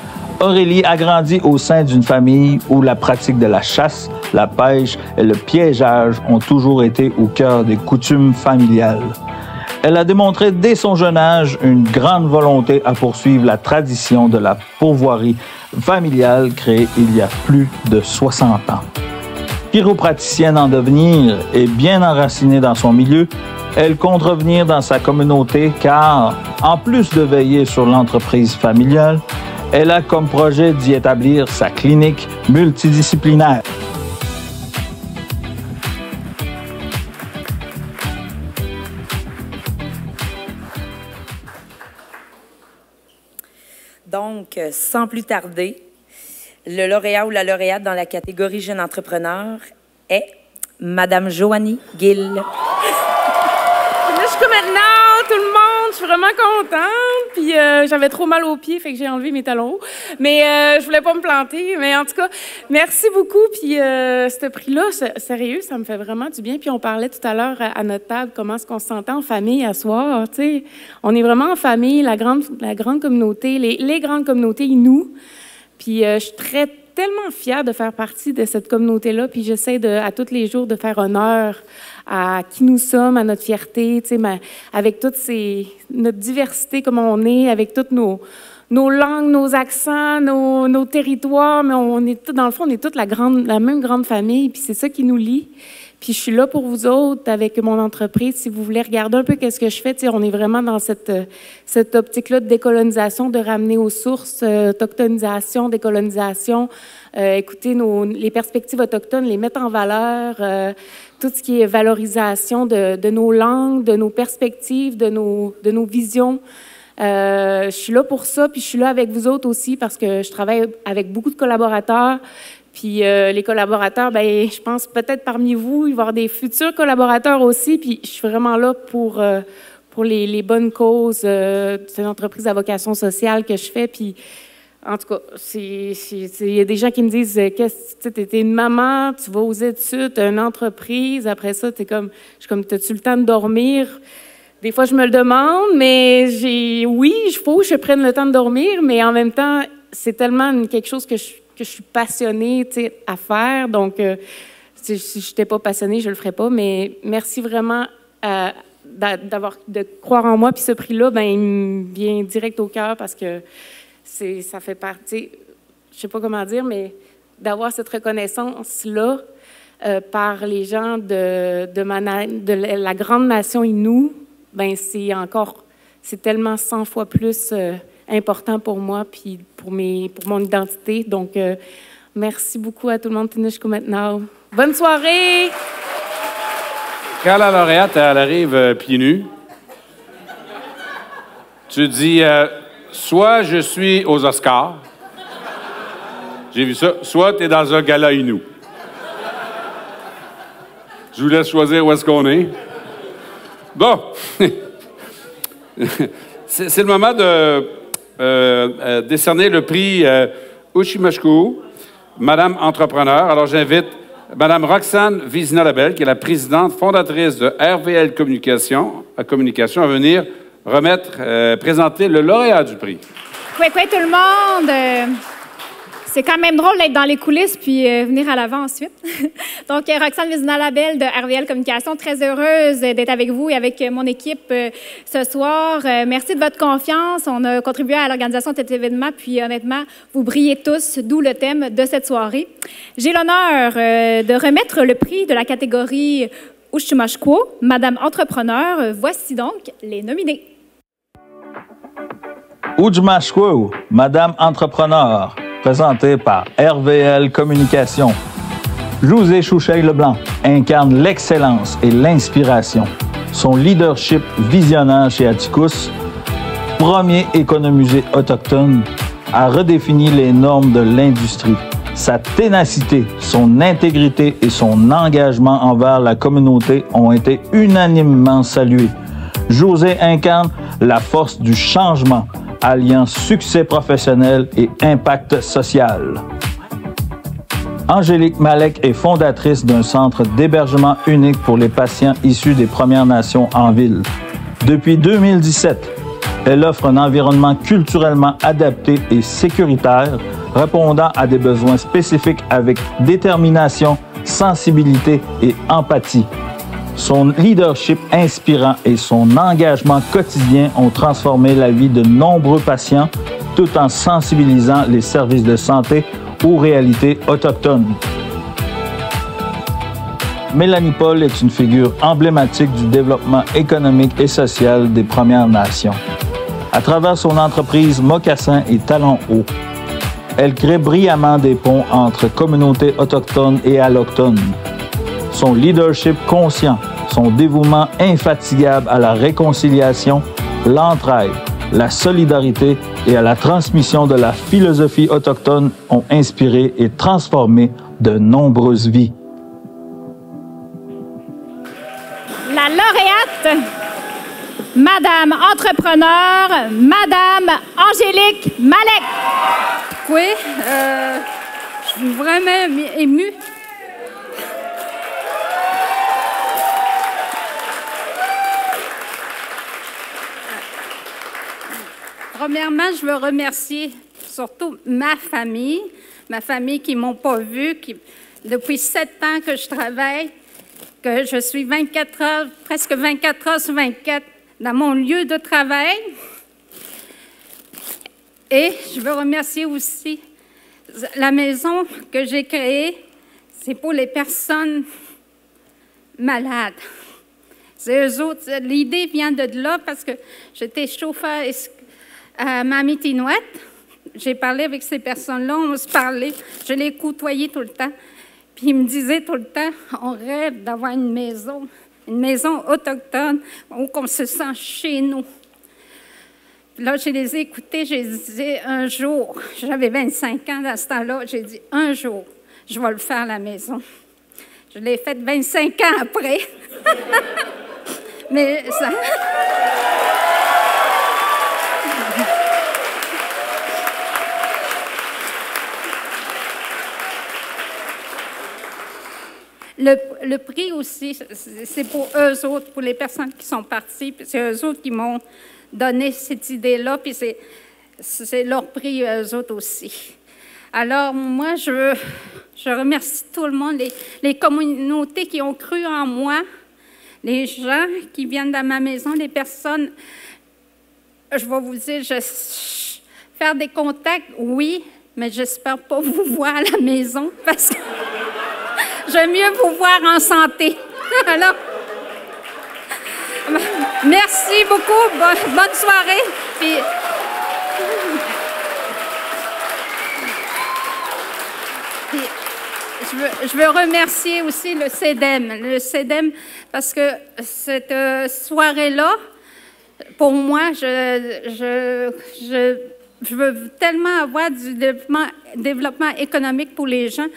Aurélie a grandi au sein d'une famille où la pratique de la chasse, la pêche et le piégeage ont toujours été au cœur des coutumes familiales. Elle a démontré dès son jeune âge une grande volonté à poursuivre la tradition de la pourvoirie familiale créée il y a plus de 60 ans. Chiropraticienne en devenir et bien enracinée dans son milieu, elle compte revenir dans sa communauté car, en plus de veiller sur l'entreprise familiale, elle a comme projet d'y établir sa clinique multidisciplinaire. Donc, sans plus tarder, le lauréat ou la lauréate dans la catégorie jeune entrepreneur est Madame Joanie Gill. Là, je suis comme maintenant, tout le monde, je suis vraiment contente. Puis j'avais trop mal aux pieds, fait que j'ai enlevé mes talons hauts. Mais je voulais pas me planter. Mais en tout cas, merci beaucoup. Puis ce prix-là, sérieux, ça me fait vraiment du bien. Puis on parlait tout à l'heure à notre table comment est-ce qu'on se sentait en famille à soir. Tu sais, on est vraiment en famille, la grande communauté, les grandes communautés, nous. Puis je suis tellement fière de faire partie de cette communauté-là. Puis j'essaie à tous les jours de faire honneur à qui nous sommes, à notre fierté, tu sais, avec toute notre diversité comme on est, avec toutes nos langues, nos accents, nos territoires, mais on est dans le fond, on est toute la même grande famille, puis c'est ça qui nous lie. Puis je suis là pour vous autres avec mon entreprise. Si vous voulez regarder un peu qu'est-ce que je fais, on est vraiment dans cette optique-là de décolonisation, de ramener aux sources, autochtonisation, décolonisation, écouter les perspectives autochtones, les mettre en valeur, tout ce qui est valorisation de nos langues, de nos perspectives, de nos visions. Je suis là pour ça, puis je suis là avec vous autres aussi parce que je travaille avec beaucoup de collaborateurs. Puis les collaborateurs, ben, je pense peut-être parmi vous, il va y avoir des futurs collaborateurs aussi. Puis je suis vraiment là pour les bonnes causes de cette entreprise à vocation sociale que je fais. Puis en tout cas, il y a des gens qui me disent qu'est-ce que tu es une maman, tu vas aux études, tu as une entreprise, après ça, je suis comme, t'as-tu le temps de dormir? Des fois, je me le demande, mais oui, il faut que je prenne le temps de dormir, mais en même temps, c'est tellement quelque chose que je suis passionnée à faire. Donc, si je n'étais pas passionnée, je ne le ferais pas. Mais merci vraiment de croire en moi. Puis ce prix-là, ben, il me vient direct au cœur parce que ça fait partie, je ne sais pas comment dire, mais d'avoir cette reconnaissance-là par les gens de la grande nation Innu, ben, c'est tellement 100 fois plus important pour moi puis pour mon identité. Donc, merci beaucoup à tout le monde. Maintenant. Bonne soirée! Quand la lauréate, elle arrive pieds nus, tu dis soit je suis aux Oscars, j'ai vu ça, soit tu es dans un gala Innu. Je vous laisse choisir où est-ce qu'on est. Bon, c'est le moment de décerner le prix Ushimashku, Madame Entrepreneur. Alors, j'invite Madame Roxane Vizina-Labelle, qui est la présidente fondatrice de RVL Communication, à venir présenter le lauréat du prix. Quoi, tout le monde! C'est quand même drôle d'être dans les coulisses puis venir à l'avant ensuite. Donc, Roxane Vizina-Labelle de RVL Communication, très heureuse d'être avec vous et avec mon équipe ce soir. Merci de votre confiance. On a contribué à l'organisation de cet événement, puis honnêtement, vous brillez tous, d'où le thème de cette soirée. J'ai l'honneur de remettre le prix de la catégorie Ushimashku, Madame Entrepreneur. Voici donc les nominés. Ushimashku, Madame Entrepreneur, présenté par RVL Communication. José Choucheil-Leblanc incarne l'excellence et l'inspiration. Son leadership visionnaire chez Atticus, premier économusée autochtone, a redéfini les normes de l'industrie. Sa ténacité, son intégrité et son engagement envers la communauté ont été unanimement salués. José incarne la force du changement, alliant succès professionnel et impact social. Angélique Malek est fondatrice d'un centre d'hébergement unique pour les patients issus des Premières Nations en ville. Depuis 2017, elle offre un environnement culturellement adapté et sécuritaire, répondant à des besoins spécifiques avec détermination, sensibilité et empathie. Son leadership inspirant et son engagement quotidien ont transformé la vie de nombreux patients tout en sensibilisant les services de santé aux réalités autochtones. Mélanie Paul est une figure emblématique du développement économique et social des Premières Nations. À travers son entreprise Mocassin et Talons Hauts, elle crée brillamment des ponts entre communautés autochtones et allochtones. Son leadership conscient, son dévouement infatigable à la réconciliation, l'entraide, la solidarité et à la transmission de la philosophie autochtone ont inspiré et transformé de nombreuses vies. La lauréate, Madame Entrepreneur, Madame Angélique Malek. Oui, je suis vraiment émue. Premièrement, je veux remercier surtout ma famille qui ne m'ont pas vue, depuis 7 ans que je travaille, que je suis 24 heures, presque 24 heures sur 24 dans mon lieu de travail. Et je veux remercier aussi la maison que j'ai créée. C'est pour les personnes malades. C'est eux autres. L'idée vient de là parce que j'étais chauffeur à Mamie-Tinouette. J'ai parlé avec ces personnes-là, on se parlait, je les côtoyais tout le temps. Puis ils me disaient tout le temps, on rêve d'avoir une maison autochtone où on se sent chez nous. Puis là, je les ai écoutés, j'ai dit un jour, j'avais 25 ans à ce temps-là, j'ai dit un jour, je vais le faire la maison. Je l'ai fait 25 ans après. Mais ça... Le prix aussi, c'est pour eux autres, pour les personnes qui sont parties, puis c'est eux autres qui m'ont donné cette idée-là, puis c'est leur prix, eux autres aussi. Alors, moi, je remercie tout le monde, les communautés qui ont cru en moi, les gens qui viennent dans ma maison, les personnes, je vais vous dire, faire des contacts, oui, mais j'espère pas vous voir à la maison, parce que j'aime mieux vous voir en santé. Alors, merci beaucoup. Bonne soirée. Puis, je veux remercier aussi le CEDEM, parce que cette soirée-là, pour moi, je veux tellement avoir du développement économique pour les gens,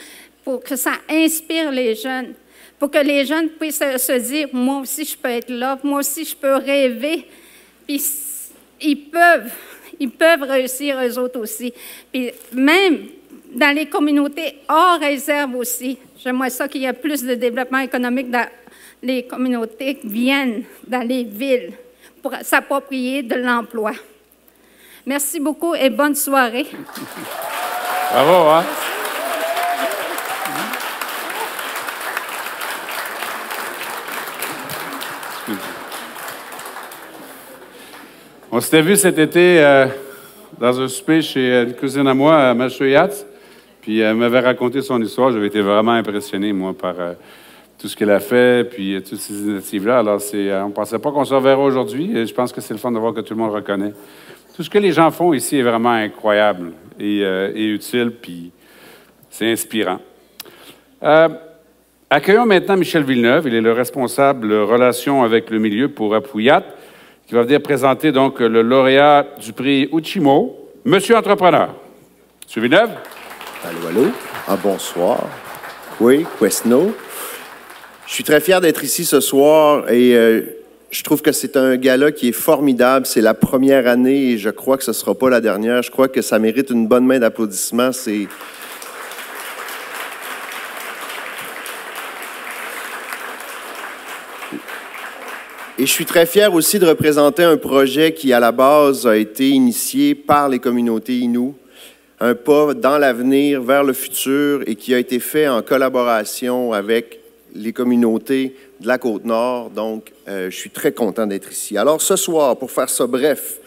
pour que ça inspire les jeunes, pour que les jeunes puissent se dire, moi aussi je peux être là, moi aussi je peux rêver. Puis ils peuvent réussir eux autres aussi. Puis même dans les communautés hors réserve aussi, j'aimerais ça qu'il y ait plus de développement économique dans les communautés qui viennent dans les villes pour s'approprier de l'emploi. Merci beaucoup et bonne soirée. Bravo, hein? On s'était vu cet été dans un souper chez une cousine à moi, à Machoyats, puis elle m'avait raconté son histoire. J'avais été vraiment impressionné, moi, par tout ce qu'elle a fait, puis toutes ces initiatives-là. Alors, on ne pensait pas qu'on se reverra aujourd'hui, et je pense que c'est le fun de voir que tout le monde reconnaît. Tout ce que les gens font ici est vraiment incroyable et utile, puis c'est inspirant. Accueillons maintenant Michel Villeneuve. Il est le responsable relations avec le milieu pour Apuiat, qui va venir présenter donc le lauréat du prix Uchimo, Monsieur Entrepreneur. Monsieur Villeneuve? Allô, allô. Bonsoir. Oui, Quesno. Je suis très fier d'être ici ce soir et je trouve que c'est un gala qui est formidable. C'est la première année et je crois que ce ne sera pas la dernière. Je crois que ça mérite une bonne main d'applaudissements. Et je suis très fier aussi de représenter un projet qui, à la base, a été initié par les communautés Innu, un pas dans l'avenir, vers le futur, et qui a été fait en collaboration avec les communautés de la Côte-Nord. Donc, je suis très content d'être ici. Alors, ce soir, pour faire ça bref,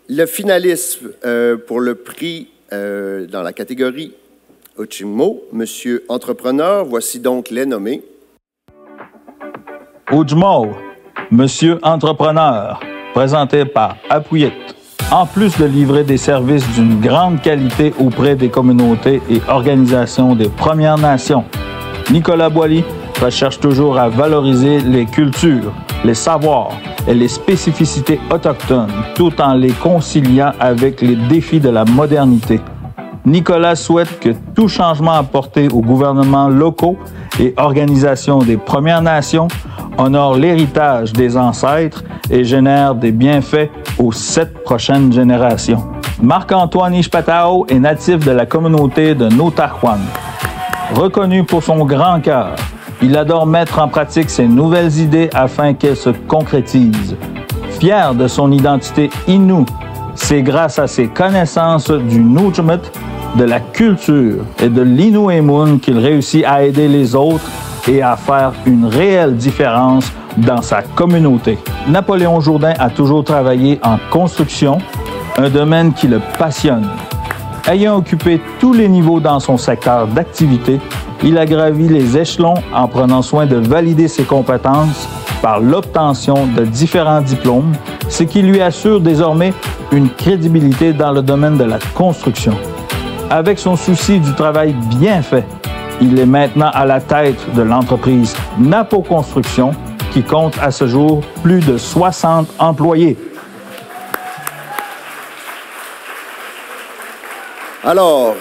le finaliste pour le prix dans la catégorie Uchimo, Monsieur Entrepreneur, voici donc les nommés. Uchimo, Monsieur Entrepreneur, présenté par Apuiat. En plus de livrer des services d'une grande qualité auprès des communautés et organisations des Premières Nations, Nicolas Boily recherche toujours à valoriser les cultures, les savoirs et les spécificités autochtones, tout en les conciliant avec les défis de la modernité. Nicolas souhaite que tout changement apporté aux gouvernements locaux et organisations des Premières Nations honore l'héritage des ancêtres et génère des bienfaits aux 7 prochaines générations. Marc-Antoine Ishpatao est natif de la communauté de Notahuan. Reconnu pour son grand cœur, il adore mettre en pratique ses nouvelles idées afin qu'elles se concrétisent. Fier de son identité Innu, c'est grâce à ses connaissances du Nujmut, de la culture et de l'Inuemun qu'il réussit à aider les autres et à faire une réelle différence dans sa communauté. Napoléon Jourdain a toujours travaillé en construction, un domaine qui le passionne. Ayant occupé tous les niveaux dans son secteur d'activité, il a gravi les échelons en prenant soin de valider ses compétences par l'obtention de différents diplômes, ce qui lui assure désormais une crédibilité dans le domaine de la construction. Avec son souci du travail bien fait, il est maintenant à la tête de l'entreprise Napo Construction, qui compte à ce jour plus de 60 employés. Alors,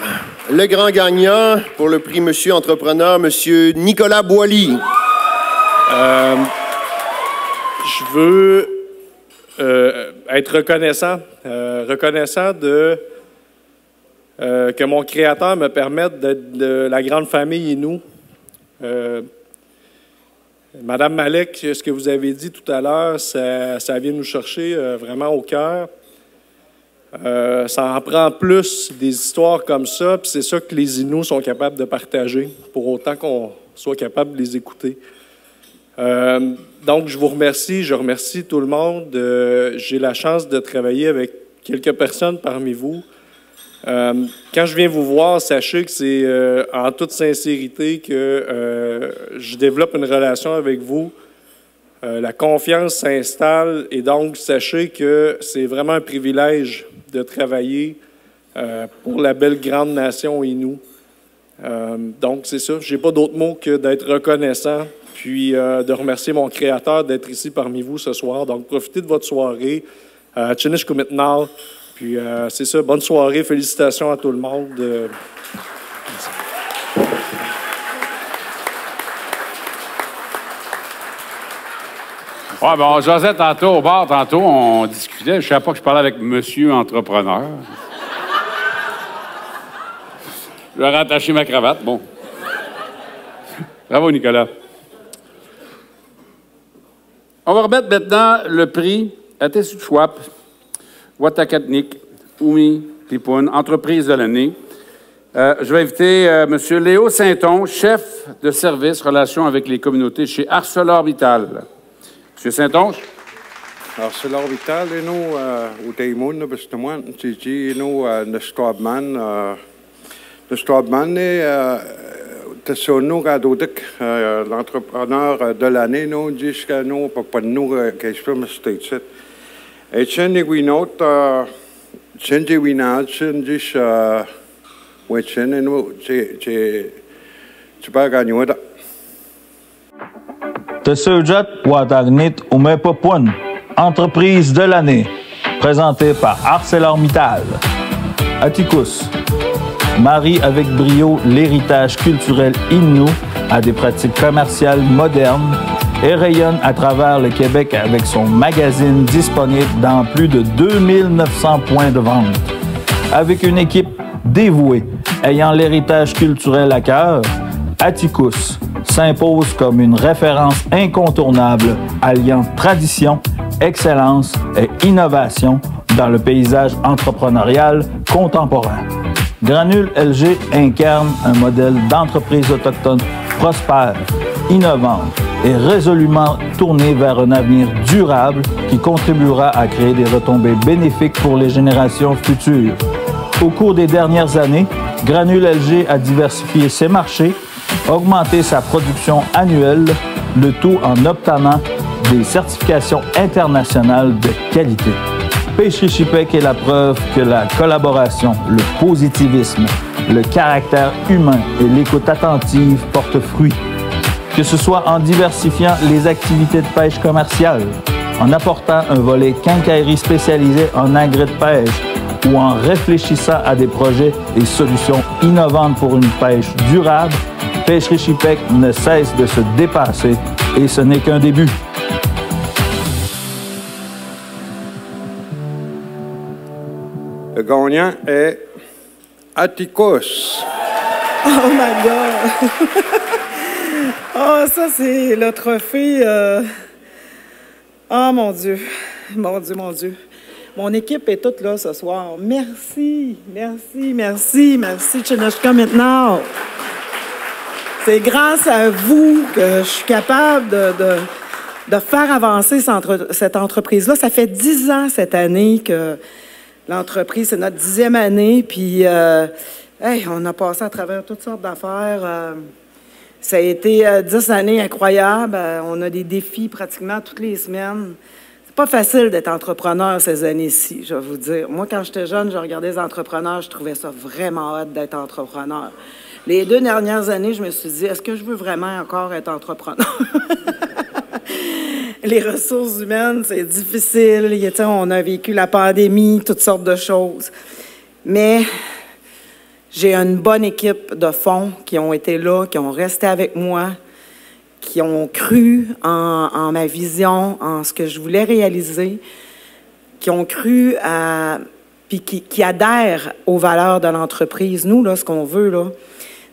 le grand gagnant pour le prix Monsieur Entrepreneur, Monsieur Nicolas Boily. Je veux être reconnaissant que mon créateur me permette d'être de la grande famille Innu. Madame Malek, ce que vous avez dit tout à l'heure, ça vient nous chercher vraiment au cœur. Ça en prend plus des histoires comme ça, puis c'est ça que les Inuits sont capables de partager, pour autant qu'on soit capable de les écouter. Donc, je vous remercie, je remercie tout le monde. J'ai la chance de travailler avec quelques personnes parmi vous. Quand je viens vous voir, sachez que c'est en toute sincérité que je développe une relation avec vous. La confiance s'installe et donc sachez que c'est vraiment un privilège de travailler pour la belle grande nation Innu. Donc c'est ça, j'ai pas d'autre mot que d'être reconnaissant puis de remercier mon créateur d'être ici parmi vous ce soir. Donc profitez de votre soirée. Chinish Kumitnal. Puis c'est ça, bonne soirée, félicitations à tout le monde. Ouais, ben on jasait tantôt au bar, on discutait. Je ne savais pas que je parlais avec Monsieur Entrepreneur. Je vais rattacher ma cravate, bon. Bravo, Nicolas. On va remettre maintenant le prix à Tessuchwap, Watakatnik, Oumi Pipoun, entreprise de l'année. Je vais inviter M. Léo Sainton, chef de service relations avec les communautés chez ArcelorMittal. M. Sainton. ArcelorMittal, nous, au Taïmoun, justement, nous, le Strabman, nous, l'entrepreneur de l'année, nous, dit que nous, pour nous, qu'est-ce que c'est? Et si nous note, si nous note, si nous tu peux gagner. Tesujat Wadagnit Umepopun, entreprise de l'année, présentée par ArcelorMittal. Atticus marie avec brio l'héritage culturel Innu à des pratiques commerciales modernes et rayonne à travers le Québec avec son magazine disponible dans plus de 2900 points de vente. Avec une équipe dévouée ayant l'héritage culturel à cœur, Atticus s'impose comme une référence incontournable alliant tradition, excellence et innovation dans le paysage entrepreneurial contemporain. Granule LG incarne un modèle d'entreprise autochtone prospère, innovante et résolument tournée vers un avenir durable qui contribuera à créer des retombées bénéfiques pour les générations futures. Au cours des dernières années, Granule LG a diversifié ses marchés, augmenté sa production annuelle, le tout en obtenant des certifications internationales de qualité. Pêcherie Chipek est la preuve que la collaboration, le positivisme, le caractère humain et l'écoute attentive portent fruit. Que ce soit en diversifiant les activités de pêche commerciale, en apportant un volet quincaillerie spécialisé en engrais de pêche ou en réfléchissant à des projets et solutions innovantes pour une pêche durable, Pêcherie Chipek ne cesse de se dépasser et ce n'est qu'un début. Le gagnant est Atticus. Oh my God! Oh, ça, c'est le trophée. Oh mon Dieu. Mon Dieu, mon Dieu. Mon équipe est toute là ce soir. Merci, merci, merci, merci, Chinochka maintenant. C'est grâce à vous que je suis capable de faire avancer cette entreprise-là. Ça fait 10 ans cette année que l'entreprise. C'est notre 10e année, puis on a passé à travers toutes sortes d'affaires. Ça a été 10 années incroyables. On a des défis pratiquement toutes les semaines. C'est pas facile d'être entrepreneur ces années-ci, je vais vous dire. Moi, quand j'étais jeune, je regardais les entrepreneurs, je trouvais ça vraiment hot d'être entrepreneur. Les 2 dernières années, je me suis dit, est-ce que je veux vraiment encore être entrepreneur? Les ressources humaines, c'est difficile. On a vécu la pandémie, toutes sortes de choses. Mais j'ai une bonne équipe de fonds qui ont été là, qui ont resté avec moi, qui ont cru en ma vision, en ce que je voulais réaliser, qui ont cru puis qui adhèrent aux valeurs de l'entreprise. Nous, là, ce qu'on veut, là,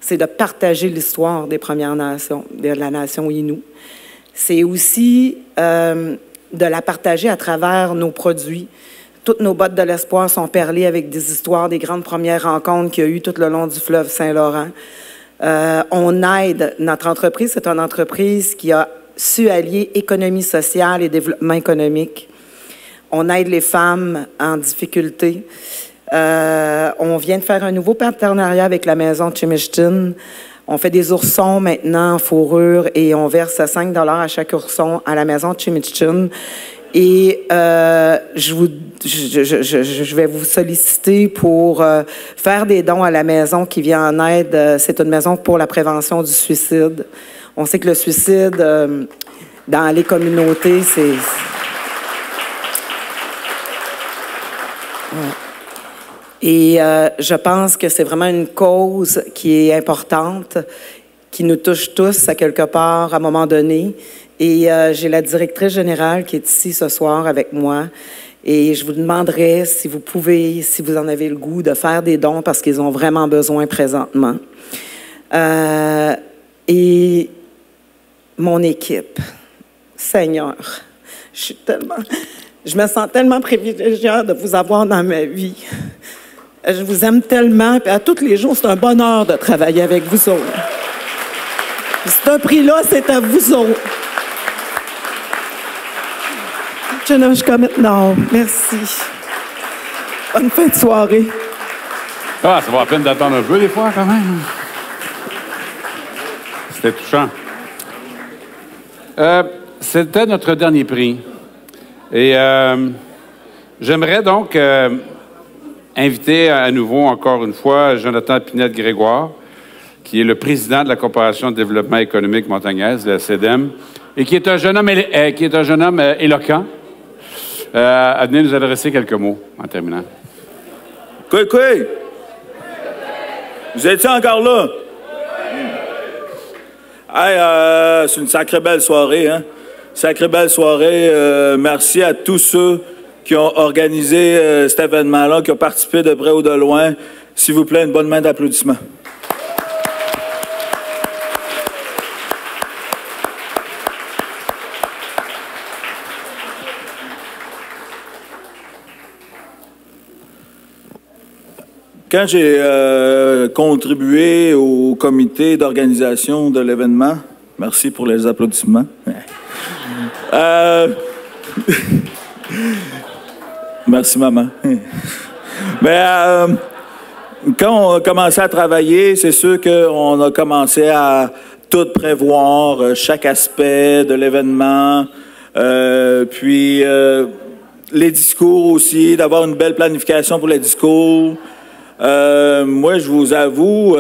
c'est de partager l'histoire des Premières Nations, de la nation Innu. C'est aussi de la partager à travers nos produits. Toutes nos bottes de l'espoir sont perlées avec des histoires des grandes premières rencontres qu'il y a eu tout le long du fleuve Saint-Laurent. On aide, notre entreprise, c'est une entreprise qui a su allier économie sociale et développement économique. On aide les femmes en difficulté. On vient de faire un nouveau partenariat avec la maison Chimichtin. On fait des oursons maintenant en fourrure et on verse 5 $ à chaque ourson à la maison Chimichtin. Et je vais vous solliciter pour faire des dons à la maison qui vient en aide. C'est une maison pour la prévention du suicide. On sait que le suicide dans les communautés, c'est... Et je pense que c'est vraiment une cause qui est importante, qui nous touche tous à quelque part à un moment donné. Et j'ai la directrice générale qui est ici ce soir avec moi. Et je vous demanderai si vous pouvez, si vous en avez le goût, de faire des dons parce qu'ils ont vraiment besoin présentement. Et mon équipe, Seigneur, je me sens tellement privilégiée de vous avoir dans ma vie. Je vous aime tellement, puis à tous les jours, c'est un bonheur de travailler avec vous autres. C'est un prix-là, c'est à vous autres. Je commit now. Merci. Bonne fin de soirée. Ah, ça vaut la peine d'attendre un peu des fois, quand même. C'était touchant. C'était notre dernier prix. Et j'aimerais donc inviter à nouveau, encore une fois, Jonathan Pinette-Grégoire, qui est le président de la Coopération de développement économique montagnaise, la CEDEM, et qui est un jeune homme, éloquent, à venir nous adresser quelques mots en terminant. Quoi? Vous étiez encore là? Hey, c'est une sacrée belle soirée, hein? Sacrée belle soirée. Merci à tous ceux qui ont organisé cet événement-là, qui ont participé de près ou de loin. S'il vous plaît, une bonne main d'applaudissements. Quand j'ai contribué au comité d'organisation de l'événement, merci pour les applaudissements. Merci, maman. Mais quand on a commencé à travailler, c'est sûr qu'on a commencé à tout prévoir, chaque aspect de l'événement, puis les discours aussi, d'avoir une belle planification pour les discours. Moi, je vous avoue,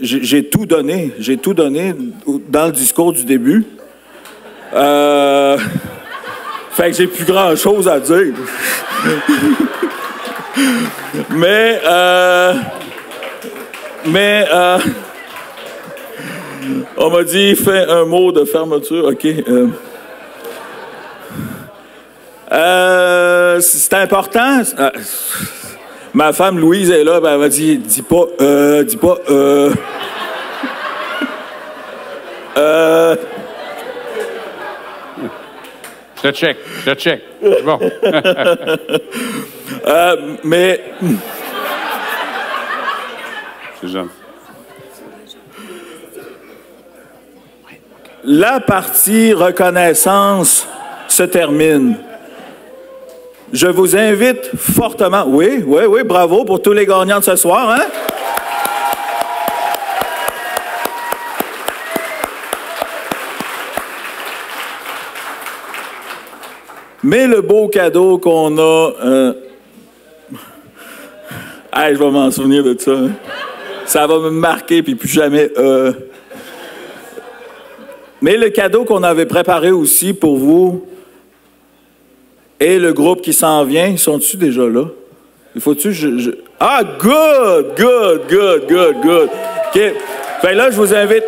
j'ai tout donné. J'ai tout donné dans le discours du début. Fait que j'ai plus grand-chose à dire. Mais on m'a dit, fais un mot de fermeture. OK. C'est important. Ma femme Louise est là, ben, elle m'a dit, dis pas. Je te check. Bon. Mais. C'est gentil. La partie reconnaissance se termine. je vous invite fortement... Oui, oui, oui, bravo pour tous les gagnants de ce soir, hein? Mais le beau cadeau qu'on a... Hey, je vais m'en souvenir de ça. Hein? Ça va me marquer, puis plus jamais... Mais le cadeau qu'on avait préparé aussi pour vous et le groupe qui s'en vient, ils sont-tu déjà là? Il faut-tu... Ah, good! OK. Fait là, je vous invite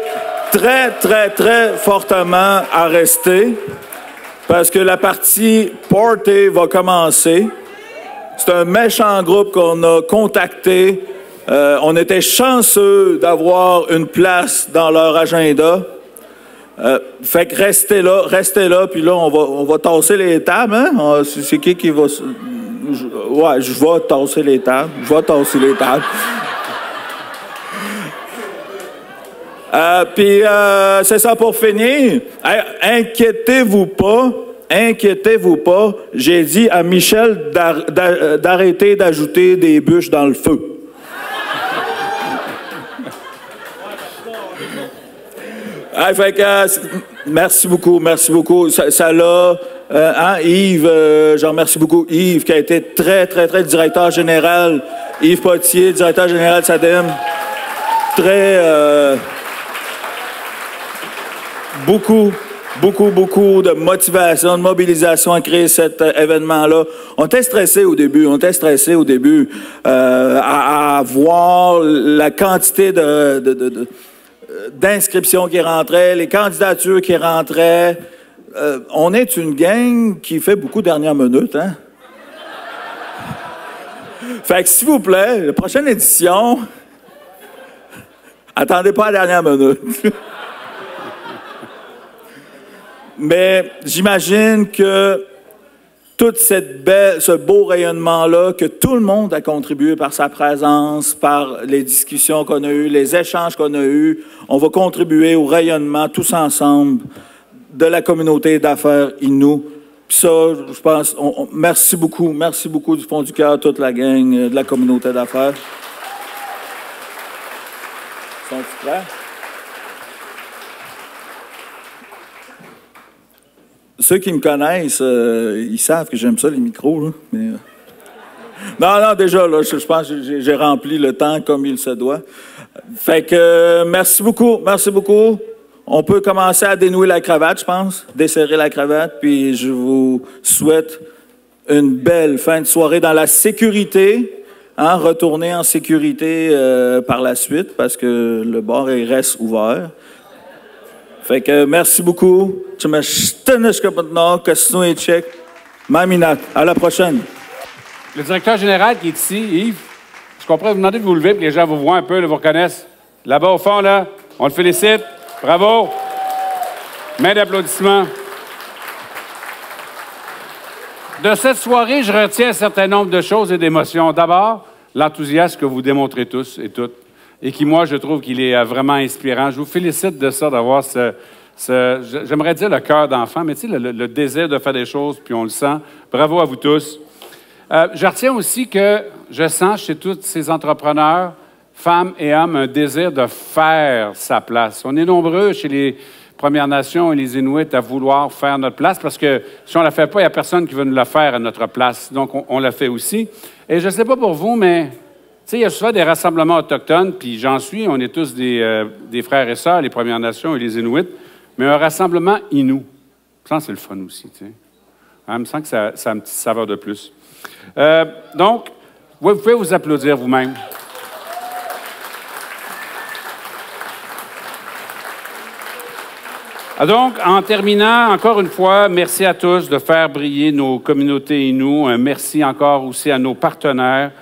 très, très, très fortement à rester parce que la partie party va commencer. C'est un méchant groupe qu'on a contacté. On était chanceux d'avoir une place dans leur agenda. Fait que restez là, puis là, on va tasser les tables, hein? C'est qui va... Ouais, je vais tasser les tables. Puis c'est ça pour finir. Inquiétez-vous pas. J'ai dit à Michel d'arrêter d'ajouter des bûches dans le feu. Fait que, merci beaucoup. Ça l'a... hein, Yves, je remercie beaucoup Yves, qui a été très, très, très directeur général. Yves Potier, directeur général de SADEM. Très... beaucoup de motivation, de mobilisation à créer cet événement-là. On était stressés au début, à voir la quantité d'inscriptions qui rentraient, les candidatures qui rentraient. On est une gang qui fait beaucoup de dernière minute, hein? Fait que, s'il vous plaît, la prochaine édition, attendez pas à la dernière minute. Mais j'imagine que tout ce beau rayonnement-là, que tout le monde a contribué par sa présence, par les discussions qu'on a eues, les échanges qu'on a eus, on va contribuer au rayonnement tous ensemble de la communauté d'affaires Innu. Puis ça, je pense, merci beaucoup du fond du cœur, toute la gang de la communauté d'affaires. Sont-ils prêts? Ceux qui me connaissent, ils savent que j'aime ça, les micros, là. Mais, non, déjà, là, je pense que j'ai rempli le temps comme il se doit. Fait que, merci beaucoup. On peut commencer à dénouer la cravate, je pense, desserrer la cravate, puis je vous souhaite une belle fin de soirée dans la sécurité, hein, retourner en sécurité par la suite, parce que le bar reste ouvert. Fait que merci beaucoup. À la prochaine. Le directeur général qui est ici, Yves, je comprends, vous demandez de vous lever, puis les gens vous voient un peu, là, vous reconnaissent. Là-bas au fond, là, on le félicite. Bravo. Main d'applaudissements. De cette soirée, je retiens un certain nombre de choses et d'émotions. D'abord, l'enthousiasme que vous démontrez tous et toutes, et qui, moi, je trouve qu'il est vraiment inspirant. Je vous félicite de ça, d'avoir j'aimerais dire le cœur d'enfant, mais tu sais, le désir de faire des choses, puis on le sent. Bravo à vous tous. Je retiens aussi que je sens chez tous ces entrepreneurs, femmes et hommes, un désir de faire sa place. On est nombreux chez les Premières Nations et les Inuits à vouloir faire notre place, parce que si on ne la fait pas, il n'y a personne qui veut nous la faire à notre place. Donc, on la fait aussi. Et je ne sais pas pour vous, mais... Tu sais, il y a souvent des rassemblements autochtones, puis j'en suis, on est tous des frères et sœurs, les Premières Nations et les Inuits, mais un rassemblement Innu, ça, c'est le fun aussi, tu sais. Il me semble que ça a une petite saveur de plus. Donc, vous pouvez vous applaudir vous-même. Donc, en terminant, encore une fois, merci à tous de faire briller nos communautés Innu. Un merci encore aussi à nos partenaires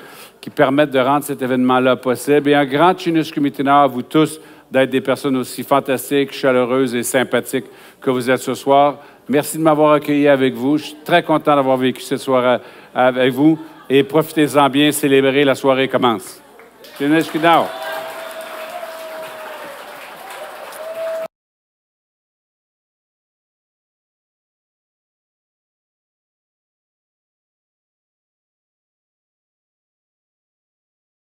qui permettent de rendre cet événement-là possible. Et un grand Chinuskumitina à vous tous d'être des personnes aussi fantastiques, chaleureuses et sympathiques que vous êtes ce soir. Merci de m'avoir accueilli avec vous. Je suis très content d'avoir vécu cette soirée avec vous. Et profitez-en bien, célébrez, la soirée commence. Chinuskunao.